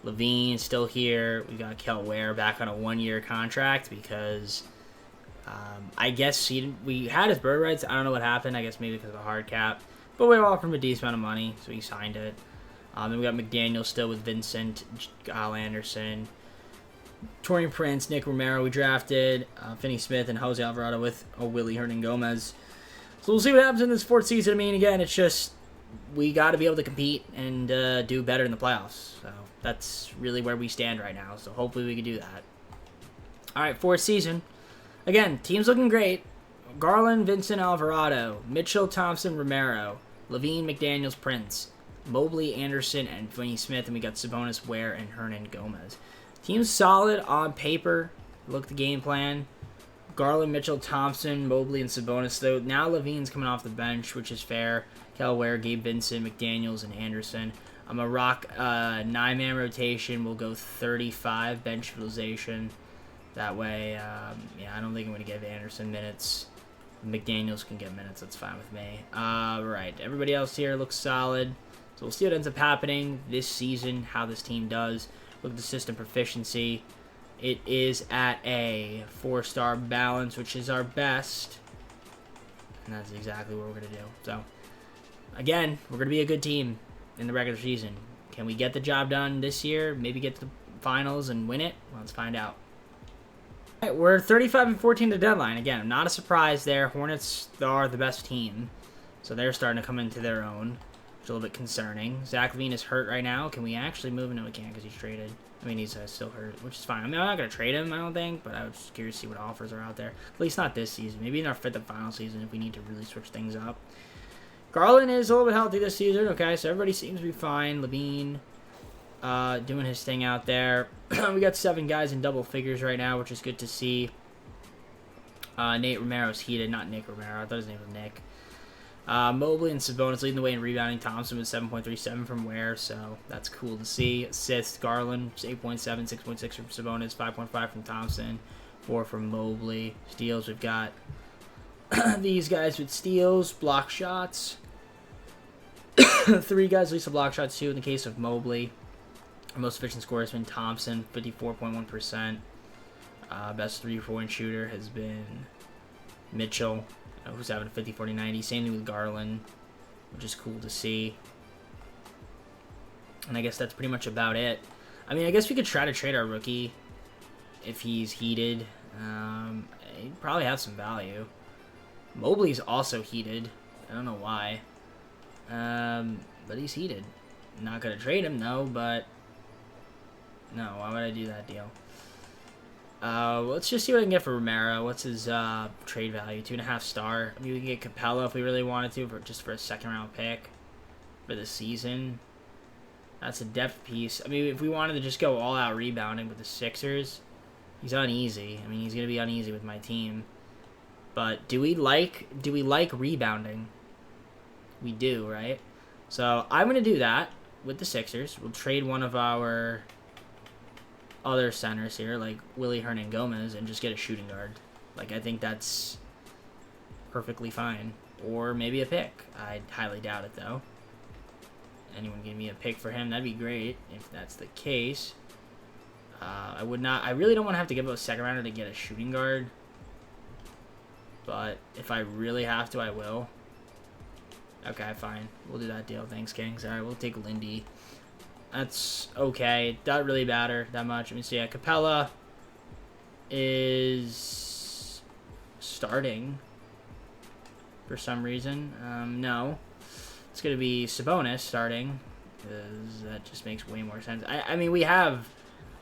Levine still here. We got Kel Ware back on a 1-year contract because I guess we had his bird rights. I don't know what happened. I guess maybe because of the hard cap. But we offered him a decent amount of money, so he signed it. Then we got McDaniel still with Vincent, Kyle Anderson, Torian Prince, Nick Romero we drafted, Finney Smith, and Jose Alvarado with Willie Hernan-Gomez. So we'll see what happens in this 4th season. I mean, again, it's just we got to be able to compete and do better in the playoffs. So that's really where we stand right now. So hopefully we can do that. All right, 4th season. Again, team's looking great. Garland, Vincent, Alvarado, Mitchell, Thompson, Romero, Levine, McDaniels, Prince. Mobley, Anderson, and Finney Smith, and we got Sabonis, Ware, and Hernan Gomez. Team's solid on paper. Look at the game plan. Garland, Mitchell, Thompson, Mobley, and Sabonis. Though now Levine's coming off the bench, which is fair. Kel Ware, Gabe Vincent, McDaniels, and Anderson. I'm a rock 9-man rotation. We'll go 35 bench utilization. That way, yeah, I don't think I'm going to give Anderson minutes. McDaniels can get minutes. That's fine with me. Right. Everybody else here looks solid. So we'll see what ends up happening this season, how this team does. Look at the system proficiency. It is at a 4-star balance, which is our best. And that's exactly what we're going to do. So, again, we're going to be a good team in the regular season. Can we get the job done this year? Maybe get to the finals and win it? Well, let's find out. All right, we're 35-14 to deadline. Again, not a surprise there. Hornets are the best team. So they're starting to come into their own, which is a little bit concerning. Zach LaVine is hurt right now. Can we actually move him? No, we can't because he's traded. I mean, he's still hurt, which is fine. I mean, I'm not going to trade him, I don't think, but I was just curious to see what offers are out there. At least not this season. Maybe in our fifth and final season if we need to really switch things up. Garland is a little bit healthy this season. Okay, so everybody seems to be fine. Levine doing his thing out there. We got 7 guys in double figures right now, which is good to see. Nate Romero's heated. Not Nick Romero. I thought his name was Nick. Mobley and Sabonis leading the way in rebounding. Thompson with 7.37 from Ware, so that's cool to see. Assists, Garland, 8.7, 6.6 from Sabonis, 5.5 from Thompson, 4 from Mobley. Steals, we've got these guys with steals, block shots. 3 guys least a block shots, 2 in the case of Mobley. Our most efficient scorer has been Thompson, 54.1%. Best 3-point shooter has been Mitchell, who's having a 50-40-90. Same thing with Garland, which is cool to see. And I guess that's pretty much about it. I mean, I guess we could try to trade our rookie if he's heated. He'd probably have some value. Mobley's also heated. I don't know why. But he's heated. Not going to trade him, though, but... No, why would I do that deal? Let's just see what I can get for Romero. What's his trade value? 2.5 star. I mean, we can get Capella if we really wanted to, just for a second-round pick for the season. That's a depth piece. I mean, if we wanted to just go all-out rebounding with the Sixers, he's uneasy. I mean, he's going to be uneasy with my team. But do we like rebounding? We do, right? So I'm going to do that with the Sixers. We'll trade one of our other centers here, like Willie Hernan Gomez, and just get a shooting guard. Like, I think that's perfectly fine. Or maybe a pick. I highly doubt it, though. Anyone give me a pick for him, that'd be great, if that's the case. I really don't want to have to give up a second rounder to get a shooting guard. But if I really have to, I will. Okay, fine. We'll do that deal. Thanks, Kings. Alright, we'll take Lindy. That's okay. Doesn't really matter that much. Let me see. Yeah, Capella is starting for some reason. No. It's going to be Sabonis starting, because that just makes way more sense. I mean, we have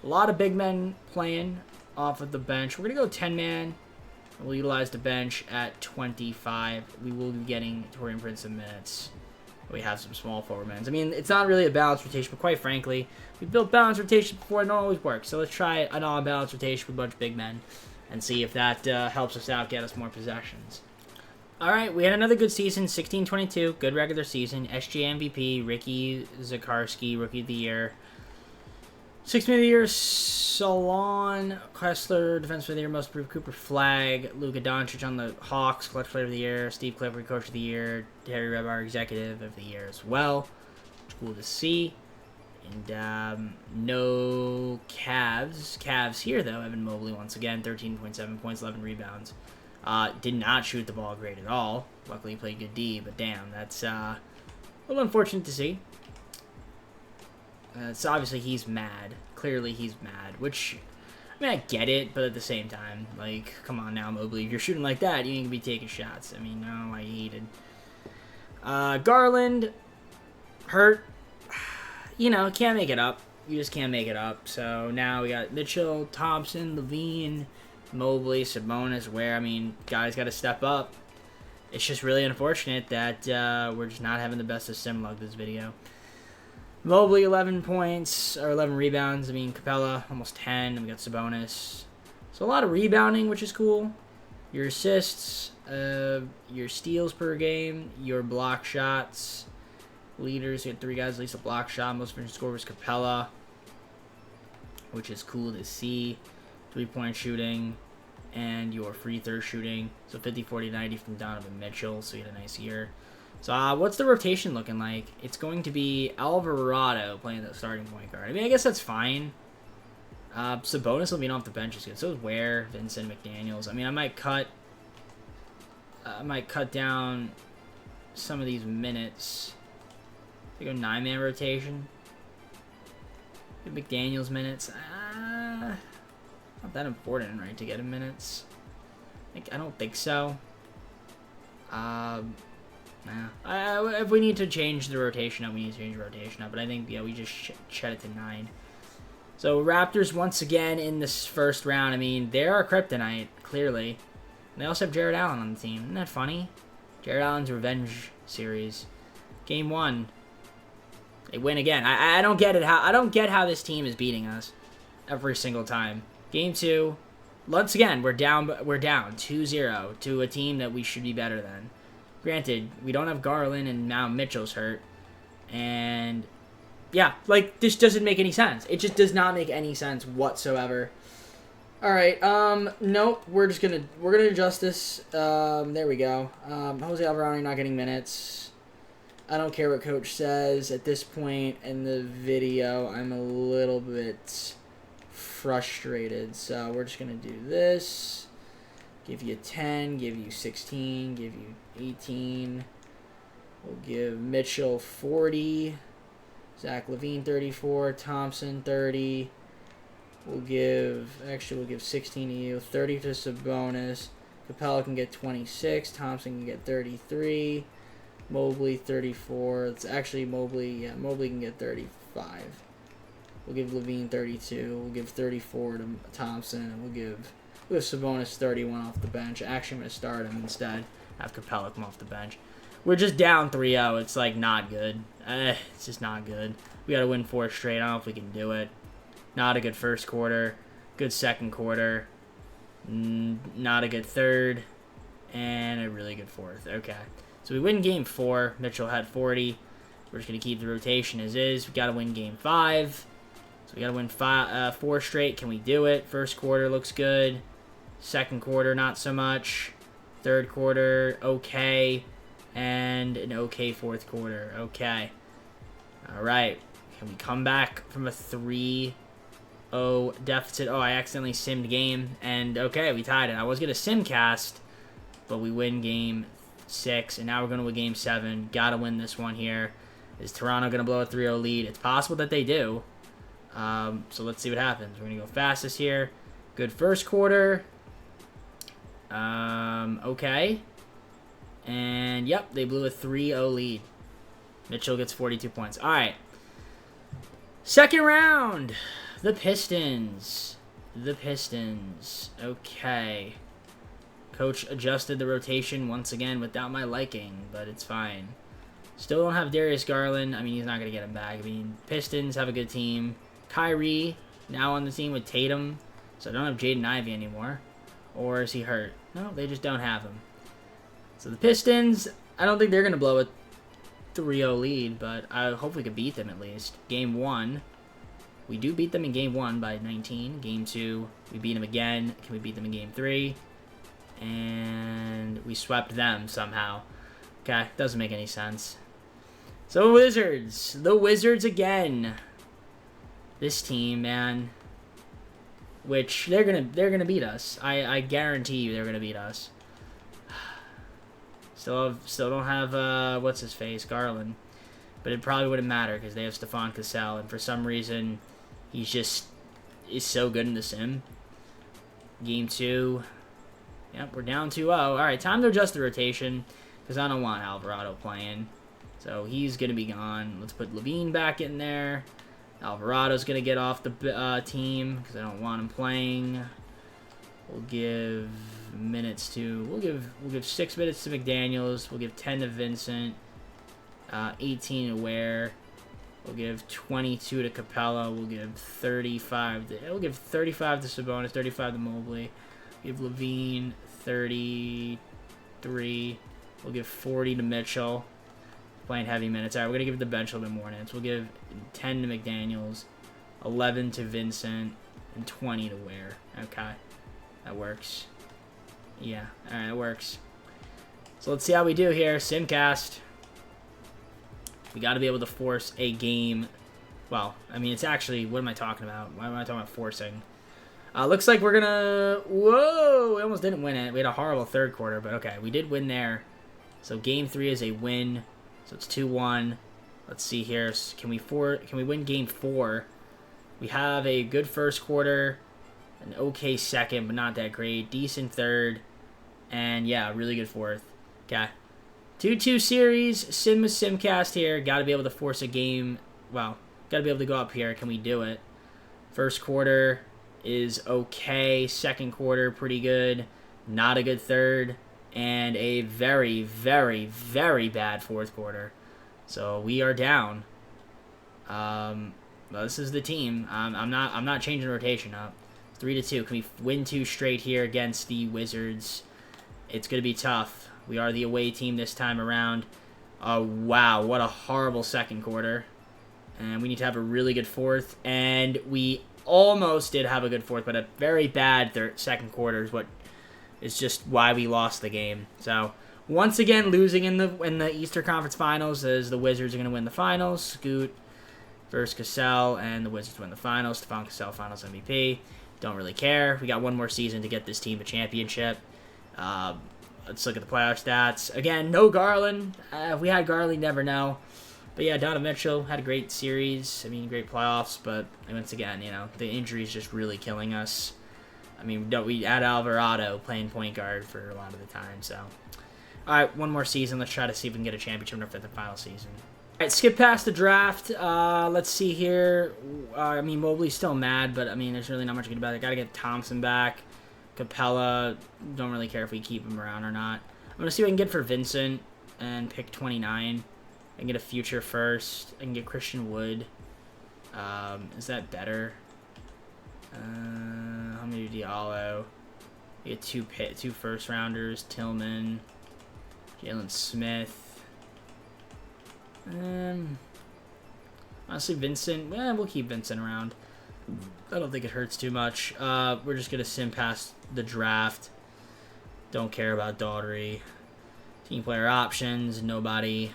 a lot of big men playing off of the bench. We're going to go 10-man. We'll utilize the bench at 25. We will be getting Torian Prince some minutes. We have some small forward men. I mean, it's not really a balanced rotation, but quite frankly, we've built balanced rotation before. It don't always work. So let's try a non-balanced rotation with a bunch of big men and see if that helps us out, get us more possessions. All right, we had another good season, 16-22, good regular season. SG MVP, Ricky Zakarski, Rookie of the Year. 6th Man of the Year, Salon Kessler, Defenseman of the Year, Most Improved Cooper Flag, Luka Doncic on the Hawks, Clutch Player of the Year, Steve Clifford, Coach of the Year, Terry Rebar, Executive of the Year as well. Cool to see. And no Cavs here, though. Evan Mobley, once again, 13.7 points, 11 rebounds. Did not shoot the ball great at all. Luckily, he played good D, but damn, that's a little unfortunate to see. So obviously he's mad. Clearly he's mad, which, I mean, I get it, but at the same time, like, come on now, Mobley. If you're shooting like that, you ain't gonna be taking shots. I mean, no, I hated. Garland, hurt. You know, can't make it up. You just can't make it up. So now we got Mitchell, Thompson, Levine, Mobley, Sabonis, Ware. I mean, guys got to step up. It's just really unfortunate that we're just not having the best of sim luck this video. Mobley 11 points or 11 rebounds. I mean, Capella almost 10. And we got Sabonis. So a lot of rebounding, which is cool. Your assists, your steals per game, your block shots. Leaders, you had 3 guys at least a block shot. Most efficient scorer was Capella, which is cool to see. 3-point shooting and your free throw shooting. So 50, 40, 90 from Donovan Mitchell. So he had a nice year. So what's the rotation looking like? It's going to be Alvarado playing the starting point guard. I mean, I guess that's fine. Sabonis will be off the bench is good. So is Ware, Vincent, McDaniels. I mean, I might cut down some of these minutes. We go 9-man rotation. Get McDaniels minutes. Not that important, right? To get him minutes. I don't think so. If we need to change the rotation up, we need to change the rotation up. But I think we just shed it to 9. So Raptors once again in this first round. I mean, they're our kryptonite, clearly. And they also have Jared Allen on the team. Isn't that funny? Jared Allen's revenge series. Game 1. They win again. I don't get it. I don't get how this team is beating us every single time. Game 2. Once again, we're down 2-0 to a team that we should be better than. Granted, we don't have Garland and now Mitchell's hurt. And yeah, like this doesn't make any sense. It just does not make any sense whatsoever. All right, nope, we're gonna adjust this. There we go. Jose Alvarado, you're not getting minutes. I don't care what coach says at this point in the video. I'm a little bit frustrated, so we're just gonna do this. Give you 10, give you 16, give you 18. We'll give Mitchell 40, Zach LaVine 34, Thompson 30. We'll give 16 to you, 30 to Sabonis. Capella can get 26, Thompson can get 33, Mobley 34. It's actually Mobley can get 35. We'll give LaVine 32. We'll give 34 to Thompson, and we'll give Sabonis 31 off the bench. Actually, I'm going to start him instead. Have Capella come off the bench. We're just down 3-0. It's, like, not good. It's just not good. We got to win 4 straight. I don't know if we can do it. Not a good first quarter. Good second quarter. Not a good third. And a really good fourth. Okay. So we win game 4. Mitchell had 40. We're just going to keep the rotation as is. We got to win game 5. So we got to win 4 straight. Can we do it? First quarter looks good. Second quarter, not so much. Third quarter, okay. And an okay fourth quarter. Okay. All right. Can we come back from a 3-0 deficit? Oh, I accidentally simmed game. And okay, we tied it. I was going to simcast, but we win game 6. And now we're going to win game 7. Got to win this one here. Is Toronto going to blow a 3-0 lead? It's possible that they do. So let's see what happens. We're going to go fastest here. Good first quarter. Okay. And, yep, they blew a 3-0 lead. Mitchell gets 42 points. All right. Second round. The Pistons. Okay. Coach adjusted the rotation once again without my liking, but it's fine. Still don't have Darius Garland. I mean, he's not going to get him back. I mean, Pistons have a good team. Kyrie now on the team with Tatum. So I don't have Jaden Ivey anymore. Or is he hurt? No, they just don't have him. So the Pistons, I don't think they're going to blow a 3-0 lead, but I hope we can beat them at least. Game 1, we do beat them in Game 1 by 19. Game 2, we beat them again. Can we beat them in Game 3? And we swept them somehow. Okay, doesn't make any sense. So the Wizards again. This team, man, which they're gonna beat us. I guarantee you they're gonna beat us. Still don't have what's his face, Garland, but it probably wouldn't matter because they have Stephon Cassell, and for some reason is so good in the sim. Game 2, yep, we're down 2-0. All right, time to adjust the rotation because I don't want Alvarado playing, so he's gonna be gone. Let's put LaVine back in there. Alvarado's gonna get off the team because I don't want him playing. We'll give minutes to. We'll give 6 minutes to McDaniels. We'll give 10 to Vincent. 18 to Ware. We'll give 22 to Capella. We'll give 35 to... We'll give 35 to Sabonis, 35 to Mobley. Give Levine 33. We'll give 40 to Mitchell. Playing heavy minutes. All right, we're going to give the bench a little bit more minutes. We'll give 10 to McDaniels, 11 to Vincent, and 20 to Ware. Okay, that works. Yeah, all right, it works. So let's see how we do here. Simcast. We got to be able to force a game. Well, I mean, it's actually... What am I talking about? Why am I talking about forcing? Looks like we're going to... Whoa! We almost didn't win it. We had a horrible third quarter, but okay. We did win there. So Game 3 is a win. So it's 2-1. Let's see here. Can we win Game 4? We have a good first quarter, an okay second, but not that great. Decent third, and yeah, really good fourth. Okay. 2-2 series. Simcast here. Got to be able to force a game. Well, got to be able to go up here. Can we do it? First quarter is okay. Second quarter, pretty good. Not a good third. And a very, very, very bad fourth quarter. So we are down. Well, this is the team. I'm not changing rotation up. 3-2. Can we win 2 straight here against the Wizards? It's gonna be tough. We are the away team this time around. Wow, what a horrible second quarter. And we need to have a really good fourth. And we almost did have a good fourth, but a very bad second quarter is what is just why we lost the game. So once again, losing in the Eastern Conference Finals, as the Wizards are going to win the finals. Scoot versus Cassell, and the Wizards win the finals. Stephon Cassell, Finals MVP. Don't really care. We got one more season to get this team a championship. Let's look at the playoff stats. Again, no Garland. If we had Garland, you never know. But yeah, Donovan Mitchell had a great series. I mean, great playoffs. But once again, you know, the injuries just really killing us. I mean, we had Alvarado playing point guard for a lot of the time. So, all right, one more season. Let's try to see if we can get a championship in our fifth and final season. All right, skip past the draft. Let's see here. I mean, Mobley's still mad, but I mean, there's really not much good about it. Got to get Thompson back. Capella, don't really care if we keep him around or not. I'm going to see what I can get for Vincent and pick 29. I can get a future first. I can get Christian Wood. Is that better? I'm going to do Diallo. We get two first rounders. Tillman. Jalen Smith. Honestly, Vincent. We'll keep Vincent around. I don't think it hurts too much. We're just going to sim past the draft. Don't care about Daughtery. Team player options, nobody.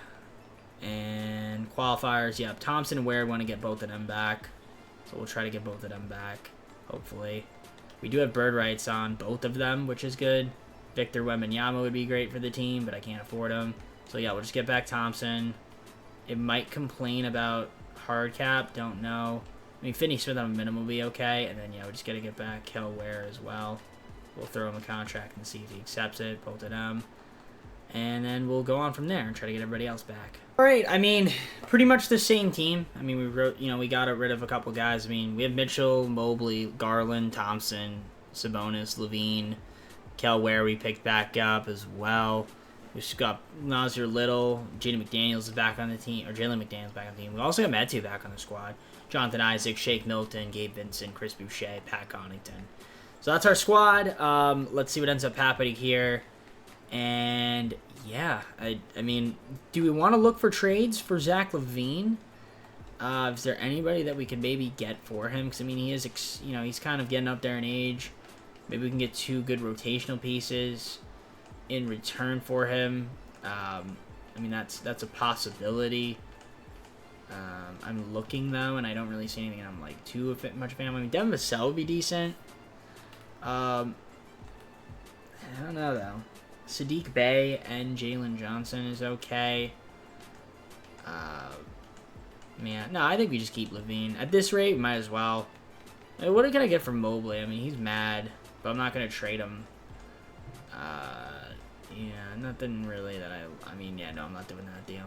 And qualifiers, yep. Thompson and Ware want to get both of them back. So we'll try to get both of them back, hopefully. We do have bird rights on both of them, which is good. Victor Wembanyama would be great for the team, but I can't afford him. So yeah, we'll just get back Thompson. It might complain about hard cap, don't know. I mean, Finney Smith on a minimum will be okay. And then, yeah, we just got to get back Kel Ware as well. We'll throw him a contract and see if he accepts it, both of them. And then we'll go on from there and try to get everybody else back. All right, I mean, pretty much the same team. I mean, we got rid of a couple guys. I mean, we have Mitchell, Mobley, Garland, Thompson, Sabonis, Levine, Kel Ware we picked back up as well. We've got Nasir Little, Jaden McDaniels is back on the team, or Jalen McDaniels back on the team. We also got Metu back on the squad. Jonathan Isaac, Shake Milton, Gabe Vincent, Chris Boucher, Pat Connaughton. So that's our squad. Let's see what ends up happening here. And yeah, I mean, do we want to look for trades for Zach LaVine? Is there anybody that we could maybe get for him? Because I mean, he is, he's kind of getting up there in age. Maybe we can get 2 good rotational pieces in return for him. I mean, that's a possibility. I'm looking though, and I don't really see anything I'm like too much a fan. I mean, Devin Vassell would be decent. I don't know though. Sadiq Bey and Jalen Johnson is okay. Man, no, I think we just keep Levine. At this rate, we might as well. What can I get from Mobley? I mean, he's mad, but I'm not going to trade him. Yeah, nothing really that I mean, yeah, no, I'm not doing that deal.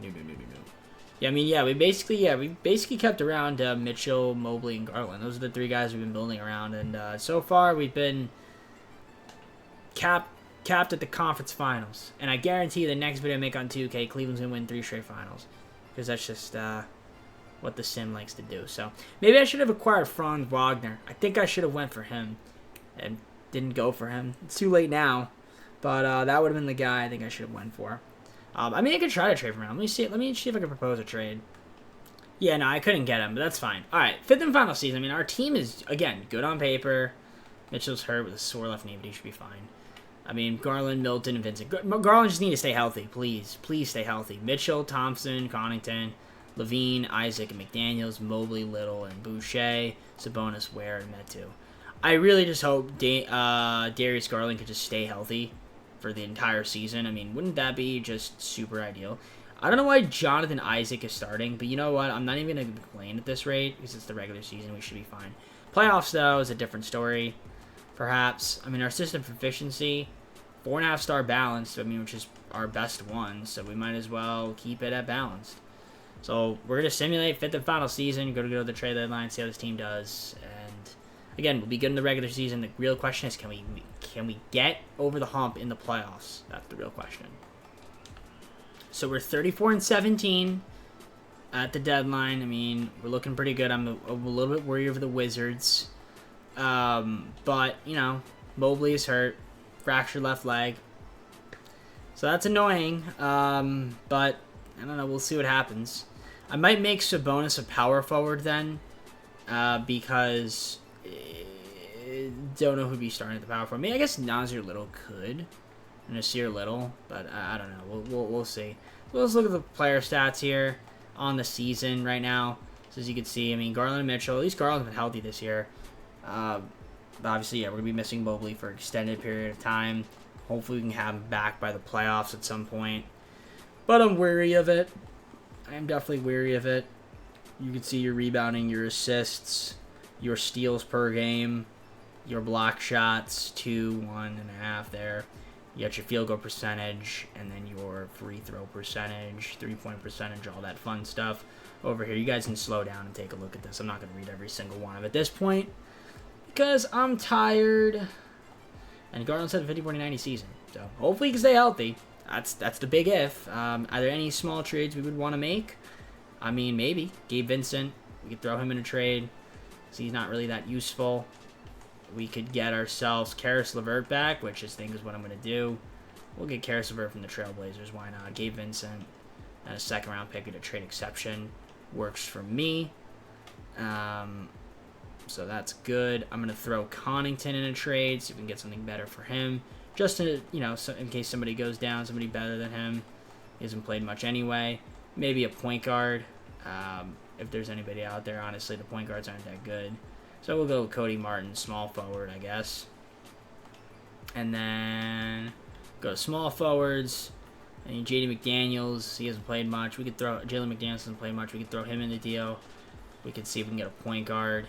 No. Yeah, I mean, yeah, we basically kept around Mitchell, Mobley, and Garland. Those are the 3 guys we've been building around, and so far we've been capped at the conference finals. And I guarantee the next video I make on 2K, Cleveland's gonna win 3 straight finals. because that's just what the sim likes to do. So maybe I should have acquired Franz Wagner. I think I should have went for him and didn't go for him. It's too late now, but that would have been the guy I think I should have went for. I mean, I could try to trade for him. Let me see if I can propose a trade. Yeah, no, I couldn't get him, but that's fine. All right, 5th and final season. I mean, our team is, again, good on paper. Mitchell's hurt with a sore left knee, but he should be fine. I mean, Garland, Milton, and Vincent. Garland just need to stay healthy, please. Please stay healthy. Mitchell, Thompson, Connaughton, Levine, Isaac, and McDaniels, Mobley, Little, and Boucher, Sabonis, Ware, and Metu. I really just hope Darius Garland could just stay healthy for the entire season. I mean, wouldn't that be just super ideal? I don't know why Jonathan Isaac is starting, but you know what? I'm not even going to complain at this rate because it's the regular season. We should be fine. Playoffs, though, is a different story, perhaps. I mean, our system proficiency, 4.5-star balanced, I mean, which is our best one, so we might as well keep it at balanced. So we're going to simulate 5th and final season, go to the trade deadline, see how this team does, and again, we'll be good in the regular season. The real question is, can we get over the hump in the playoffs? That's the real question. So we're 34-17 at the deadline. I mean, we're looking pretty good. I'm a little bit worried over the Wizards. But, you know, Mobley is hurt. Fractured left leg. So that's annoying. But, I don't know. We'll see what happens. I might make Sabonis a power forward then. Because don't know who'd be starting at the power forward. I mean, I guess Nasir Little could. Nasir Little, but I don't know. We'll see. So let's look at the player stats here on the season right now. So as you can see, I mean, Garland and Mitchell, at least Garland's been healthy this year. But obviously, yeah, we're going to be missing Mobley for an extended period of time. Hopefully we can have him back by the playoffs at some point. But I'm weary of it. I'm definitely weary of it. You can see your rebounding, your assists, your steals per game, your block shots, 2, 1.5 there. You got your field goal percentage, and then your free throw percentage, 3-point percentage, all that fun stuff over here. You guys can slow down and take a look at this. I'm not going to read every single one of it at this point because I'm tired. And Garland said 50-40-90 season. So hopefully he can stay healthy. That's the big if. Are there any small trades we would want to make? I mean, maybe. Gabe Vincent. We could throw him in a trade. So he's not really that useful. We could get ourselves Karis LeVert back, which I think is what I'm going to do. We'll get Karis LeVert from the Trailblazers. Why not? Gabe Vincent and a second-round pick at a trade exception works for me. So that's good. I'm going to throw Connaughton in a trade, see if we can get something better for him. Just to, you know, so in case somebody goes down, somebody better than him. He hasn't played much anyway. Maybe a point guard. If there's anybody out there, honestly, the point guards aren't that good. So we'll go with Cody Martin, small forward, I guess. And then go to small forwards. And Jaden McDaniels, he hasn't played much. We could throw Jalen McDaniels hasn't played much. We could throw him in the deal. We could see if we can get a point guard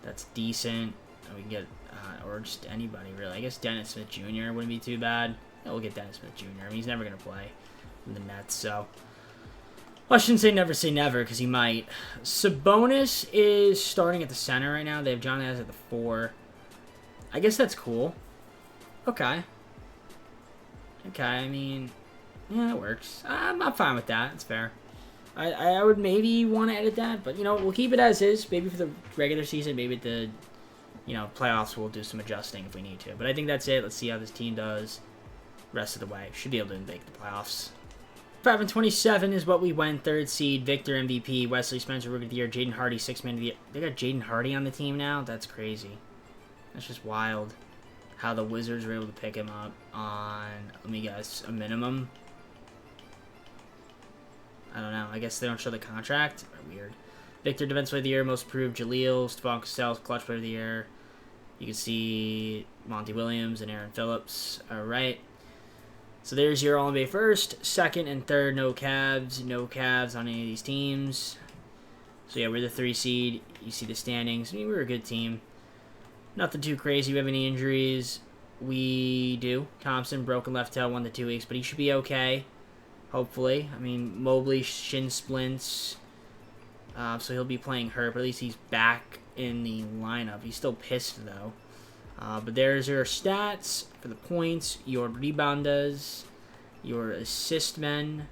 that's decent. And we can get, or just anybody really. I guess Dennis Smith Jr. wouldn't be too bad. Yeah, we'll get Dennis Smith Jr. I mean, he's never going to play in the Nets, so. Well, I shouldn't say never, because he might. Sabonis is starting at the center right now. They have John Adams at the 4. I guess that's cool. Okay. I mean, yeah, it works. I'm fine with that. It's fair. I would maybe want to edit that, but, you know, we'll keep it as is. Maybe for the regular season, maybe at the, you know, playoffs, we'll do some adjusting if we need to. But I think that's it. Let's see how this team does rest of the way. Should be able to make the playoffs. 5-27 is what we went. 3rd seed, Victor MVP, Wesley Spencer Rookie of the Year, Jaden Hardy 6th Man of the Year. They got Jaden Hardy on the team now? That's crazy. That's just wild. How the Wizards were able to pick him up on, let me guess, a minimum. I don't know. I guess they don't show the contract. Weird. Victor Defensive Player of the Year, Most Improved, Jaleel, Stephon Castells, Clutch Player of the Year. You can see Monty Williams and Aaron Phillips. All right. So there's your All-NBA first, second, and third. No Cavs. No Cavs on any of these teams. So yeah, we're the 3 seed. You see the standings. I mean, we're a good team. Nothing too crazy. We have any injuries? We do. Thompson, broken left toe, 1 to 2 weeks, but he should be okay. Hopefully. I mean, Mobley, shin splints. So he'll be playing hurt, but at least he's back in the lineup. He's still pissed, though. But there's your stats for the points, your rebounders, your assist men,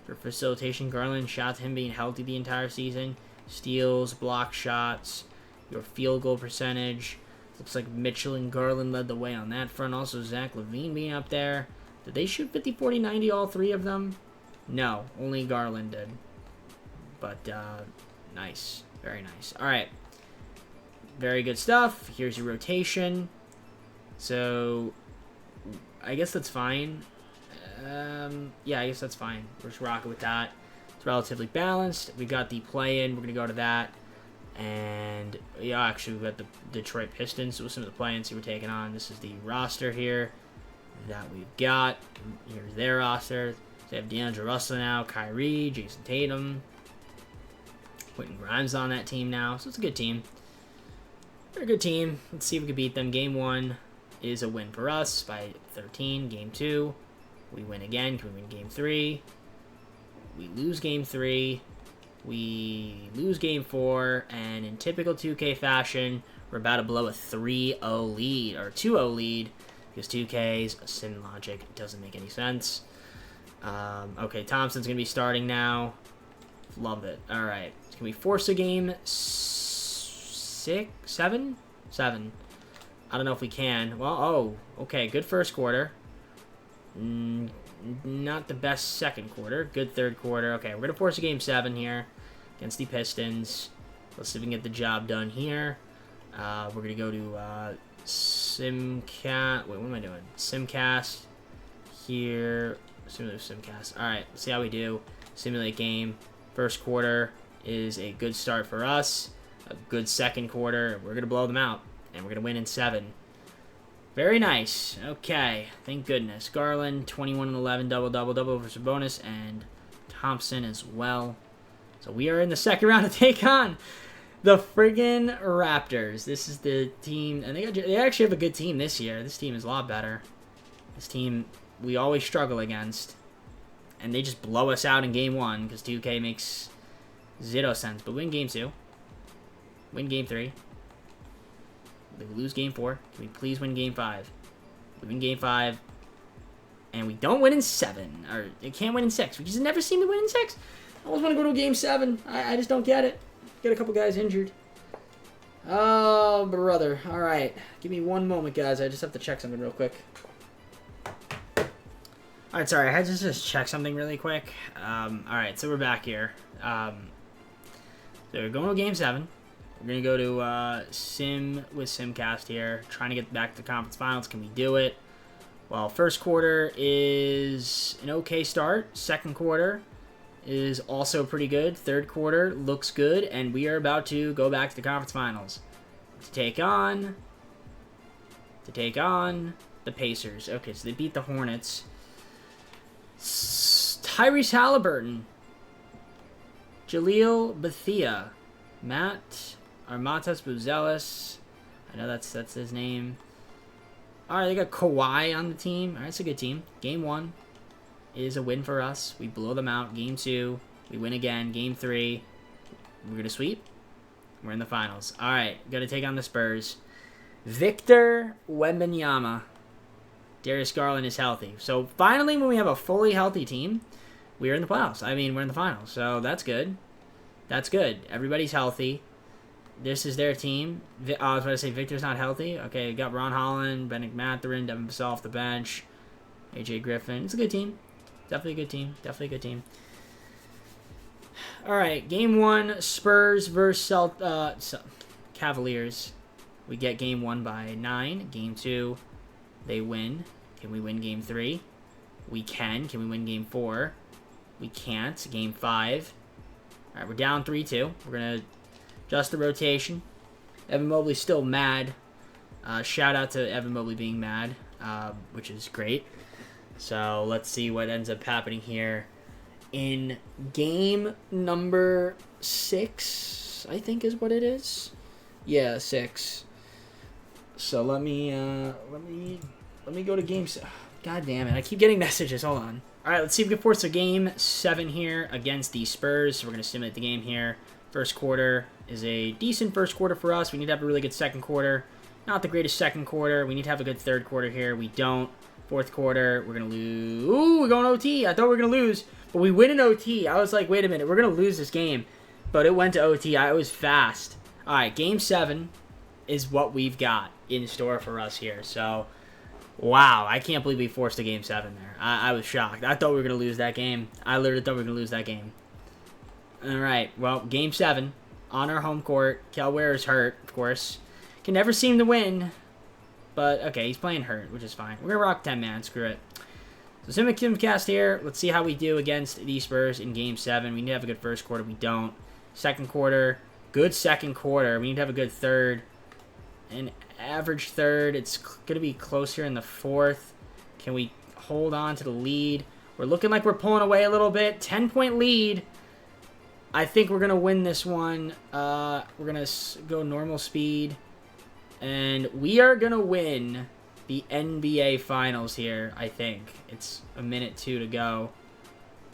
For facilitation, Garland, shout out to him being healthy the entire season. Steals, block shots, your field goal percentage. Looks like Mitchell and Garland led the way on that front. Also, Zach LaVine being up there. Did they shoot 50, 40, 90, all three of them? No, only Garland did. But, nice. Very nice. All right. Very good stuff. Here's your rotation. So, I guess that's fine. Yeah, I guess that's fine. We're just rocking with that. It's relatively balanced. We got the play-in. We're going to go to that. And, yeah, actually, we've got the Detroit Pistons. So we'll see what the play-ins we're taking on. This is the roster here that we've got. Here's their roster. So they have D'Angelo Russell now, Kyrie, Jason Tatum. Quentin Grimes on that team now. So it's a good team. They're a good team. Let's see if we can beat them. Game 1 is a win for us by 13. Game 2, we win again. Can we win Game 3? We lose Game 3. We lose Game 4. And in typical 2K fashion, we're about to blow a 3-0 lead, or 2-0 lead, because 2K's sim logic doesn't make any sense. Okay, Thompson's going to be starting now. Love it. All right. Can we force a game 6? 7? 7. I don't know if we can. Well, oh, okay. Good first quarter. Not the best second quarter. Good third quarter. Okay, we're going to force a game 7 here against the Pistons. Let's see if we can get the job done here. We're going to go to Simcast. Wait, what am I doing? Simcast here. Simulate Simcast. All right, let's see how we do. Simulate game. First quarter is a good start for us. A good second quarter. We're going to blow them out. And we're going to win in 7. Very nice. Okay. Thank goodness. Garland, 21 and 11, double for Sabonis, and Thompson as well. So we are in the second round to take on the friggin' Raptors. This is the team, and they actually have a good team this year. This team is a lot better. This team we always struggle against. And they just blow us out in Game 1 because 2K makes 0 sense. But win Game 2. Win Game 3. We lose Game 4. Can we please win Game 5? We win Game 5. And we don't win in 7. Or they can't win in 6. We just never seem to win in 6. I always want to go to Game 7. I just don't get it. Get a couple guys injured. Oh, brother. All right. Give me one moment, guys. I just have to check something real quick. Alright, sorry, I had to just check something really quick. Alright, so we're back here. So we're going to Game 7. We're going to go to Sim with Simcast here. Trying to get back to the conference finals. Can we do it? Well, first quarter is an okay start. Second quarter is also pretty good. Third quarter looks good. And we are about to go back to the conference finals. To take on the Pacers. Okay, so they beat the Hornets. Tyrese Halliburton, Jaleel Bethea, Armatas Buzelis. I know that's his name. All right, they got Kawhi on the team. All right, it's a good team. Game 1 is a win for us. We blow them out. Game 2, we win again. Game 3, we're gonna sweep. We're in the finals. All right, got to take on the Spurs. Victor Wembanyama. Darius Garland is healthy. So, finally, when we have a fully healthy team, we're in the playoffs. I mean, we're in the finals. So, that's good. That's good. Everybody's healthy. This is their team. I was about to say Victor's not healthy. Okay, we got Ron Holland, Bennett Mathurin, Devin Vassell off the bench, AJ Griffin. It's a good team. Definitely a good team. Definitely a good team. All right, Game 1, Spurs versus Cavaliers. We get Game 1 by 9. Game 2, they win. Can we win Game 3? We can. Can we win Game 4? We can't. Game 5. All right, we're down 3-2. We're going to adjust the rotation. Evan Mobley's still mad. Shout out to Evan Mobley being mad, which is great. So let's see what ends up happening here in game number 6, I think is what it is. Yeah, 6. So let me go to game. God damn it! I keep getting messages. Hold on. All right, let's see if we can force a game 7 here against the Spurs. So we're gonna simulate the game here. First quarter is a decent first quarter for us. We need to have a really good second quarter. Not the greatest second quarter. We need to have a good third quarter here. We don't. Fourth quarter, we're going to lose. Ooh, we're going OT. I thought we were going to lose, but we win in OT. I was like, wait a minute, we're going to lose this game. But it went to OT. It was fast. All right, Game 7 is what we've got in store for us here. So, wow, I can't believe we forced a Game 7 there. I was shocked. I thought we were going to lose that game. I literally thought we were going to lose that game. All right, well, Game 7 on our home court. Cavaliers hurt, of course. Can never seem to win. But, okay, he's playing hurt, which is fine. We're going to rock 10 man. Screw it. So, Simcast here. Let's see how we do against the Spurs in Game 7. We need to have a good first quarter. We don't. Second quarter. Good second quarter. We need to have a good third. An average third. It's going to be closer in the fourth. Can we hold on to the lead? We're looking like we're pulling away a little bit. 10-point lead. I think we're going to win this one. We're going to go normal speed. And we are going to win the NBA Finals here, I think. It's a minute 2 to go.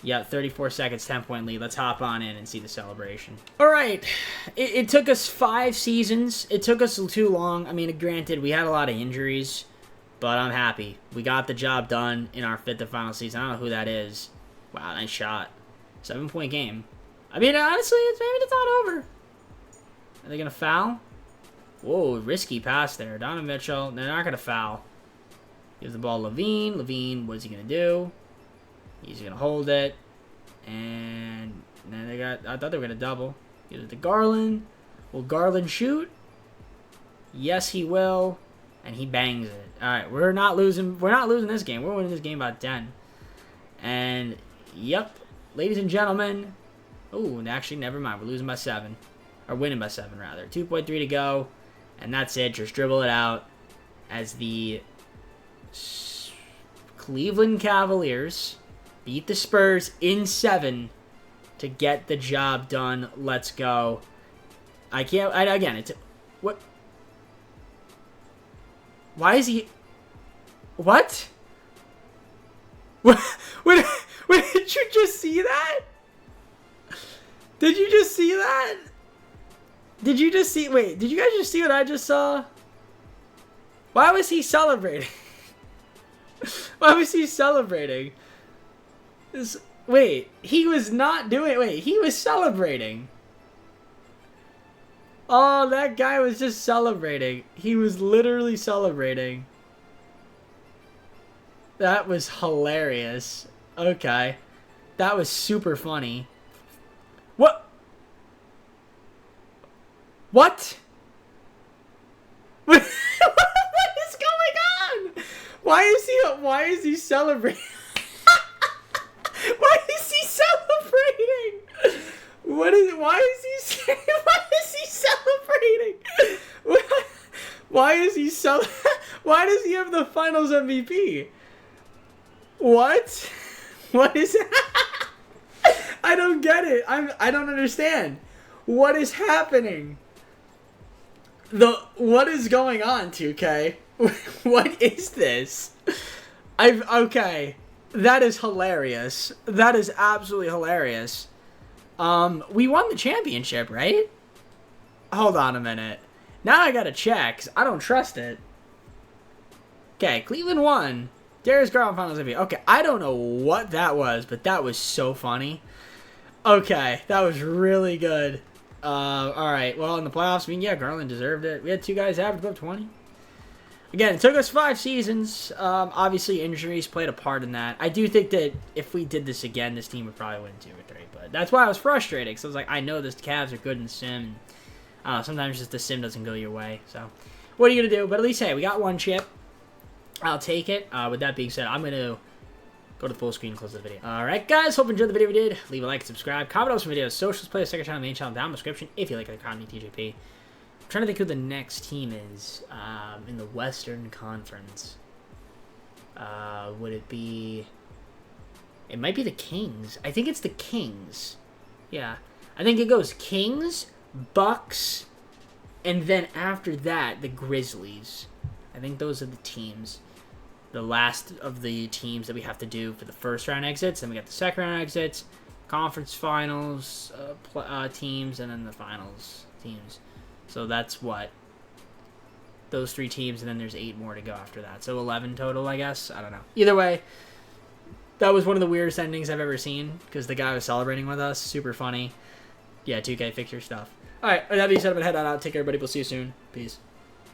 Yeah, 34 seconds, 10-point lead. Let's hop on in and see the celebration. All right. It took us 5 seasons. It took us too long. I mean, granted, we had a lot of injuries, but I'm happy. We got the job done in our 5th and final season. I don't know who that is. Wow, nice shot. 7-point game. I mean, honestly, maybe it's not over. Are they going to foul? Whoa, risky pass there. Donovan Mitchell, they're not going to foul. Gives the ball to Levine. Levine, what is he going to do? He's going to hold it. And then they got, I thought they were going to double. Give it to Garland. Will Garland shoot? Yes, he will. And he bangs it. All right, we're not losing this game. We're winning this game by 10. And, yep, ladies and gentlemen. Oh, actually, never mind. We're losing by 7. Or winning by 7, rather. 2.3 to go. And that's it. Just dribble it out as the Cleveland Cavaliers beat the Spurs in 7 to get the job done. Let's go. Again, it's... What? Why is he... What? What? Did you just see that? Did you just see that? Did you just see... Wait, did you guys just see what I just saw? Why was he celebrating? Why was he celebrating? Wait, he was not doing... Wait, he was celebrating. Oh, that guy was just celebrating. He was literally celebrating. That was hilarious. Okay. That was super funny. What? What? What is going on? Why is he celebrating? Why is he celebrating? Why is he celebrating? Why does he have the finals MVP? What? What is that? I don't get it. I don't understand. What is happening? What is going on, 2K? What is this? Okay. That is hilarious. That is absolutely hilarious. We won the championship, right? Hold on a minute. Now I gotta check, 'cause I don't trust it. Okay, Cleveland won. Darius Garland finals MVP. Okay, I don't know what that was, but that was so funny. Okay, that was really good. Alright, well, in the playoffs, I mean, yeah, Garland deserved it. We had 2 guys average above 20. Again, it took us 5 seasons. Obviously, injuries played a part in that. I do think that if we did this again, this team would probably win 2 or 3. But that's why I was frustrated, because I was like, I know this Cavs are good in the sim. Sometimes just the sim doesn't go your way. So, what are you going to do? But at least, hey, we got 1 chip. I'll take it. With that being said, I'm going to go to the full screen and close the video. Alright, guys. Hope you enjoyed the video we did. Leave a like and subscribe. Comment on some videos, socials, play a second channel, main channel down in the description if you like the economy, TJP. I'm trying to think who the next team is in the Western Conference. Would it be... It might be the Kings. I think it's the Kings. Yeah. I think it goes Kings, Bucks, and then after that, the Grizzlies. I think those are the teams. The last of the teams that we have to do for the first round exits. Then we got the second round exits, conference finals teams, and then the finals teams. So that's what? those 3 teams, and then there's 8 more to go after that. So 11 total, I guess. I don't know. Either way, that was one of the weirdest endings I've ever seen because the guy was celebrating with us. Super funny. Yeah, 2K, fix your stuff. All right, that being said, I'm going to head on out. Take care, everybody. We'll see you soon. Peace.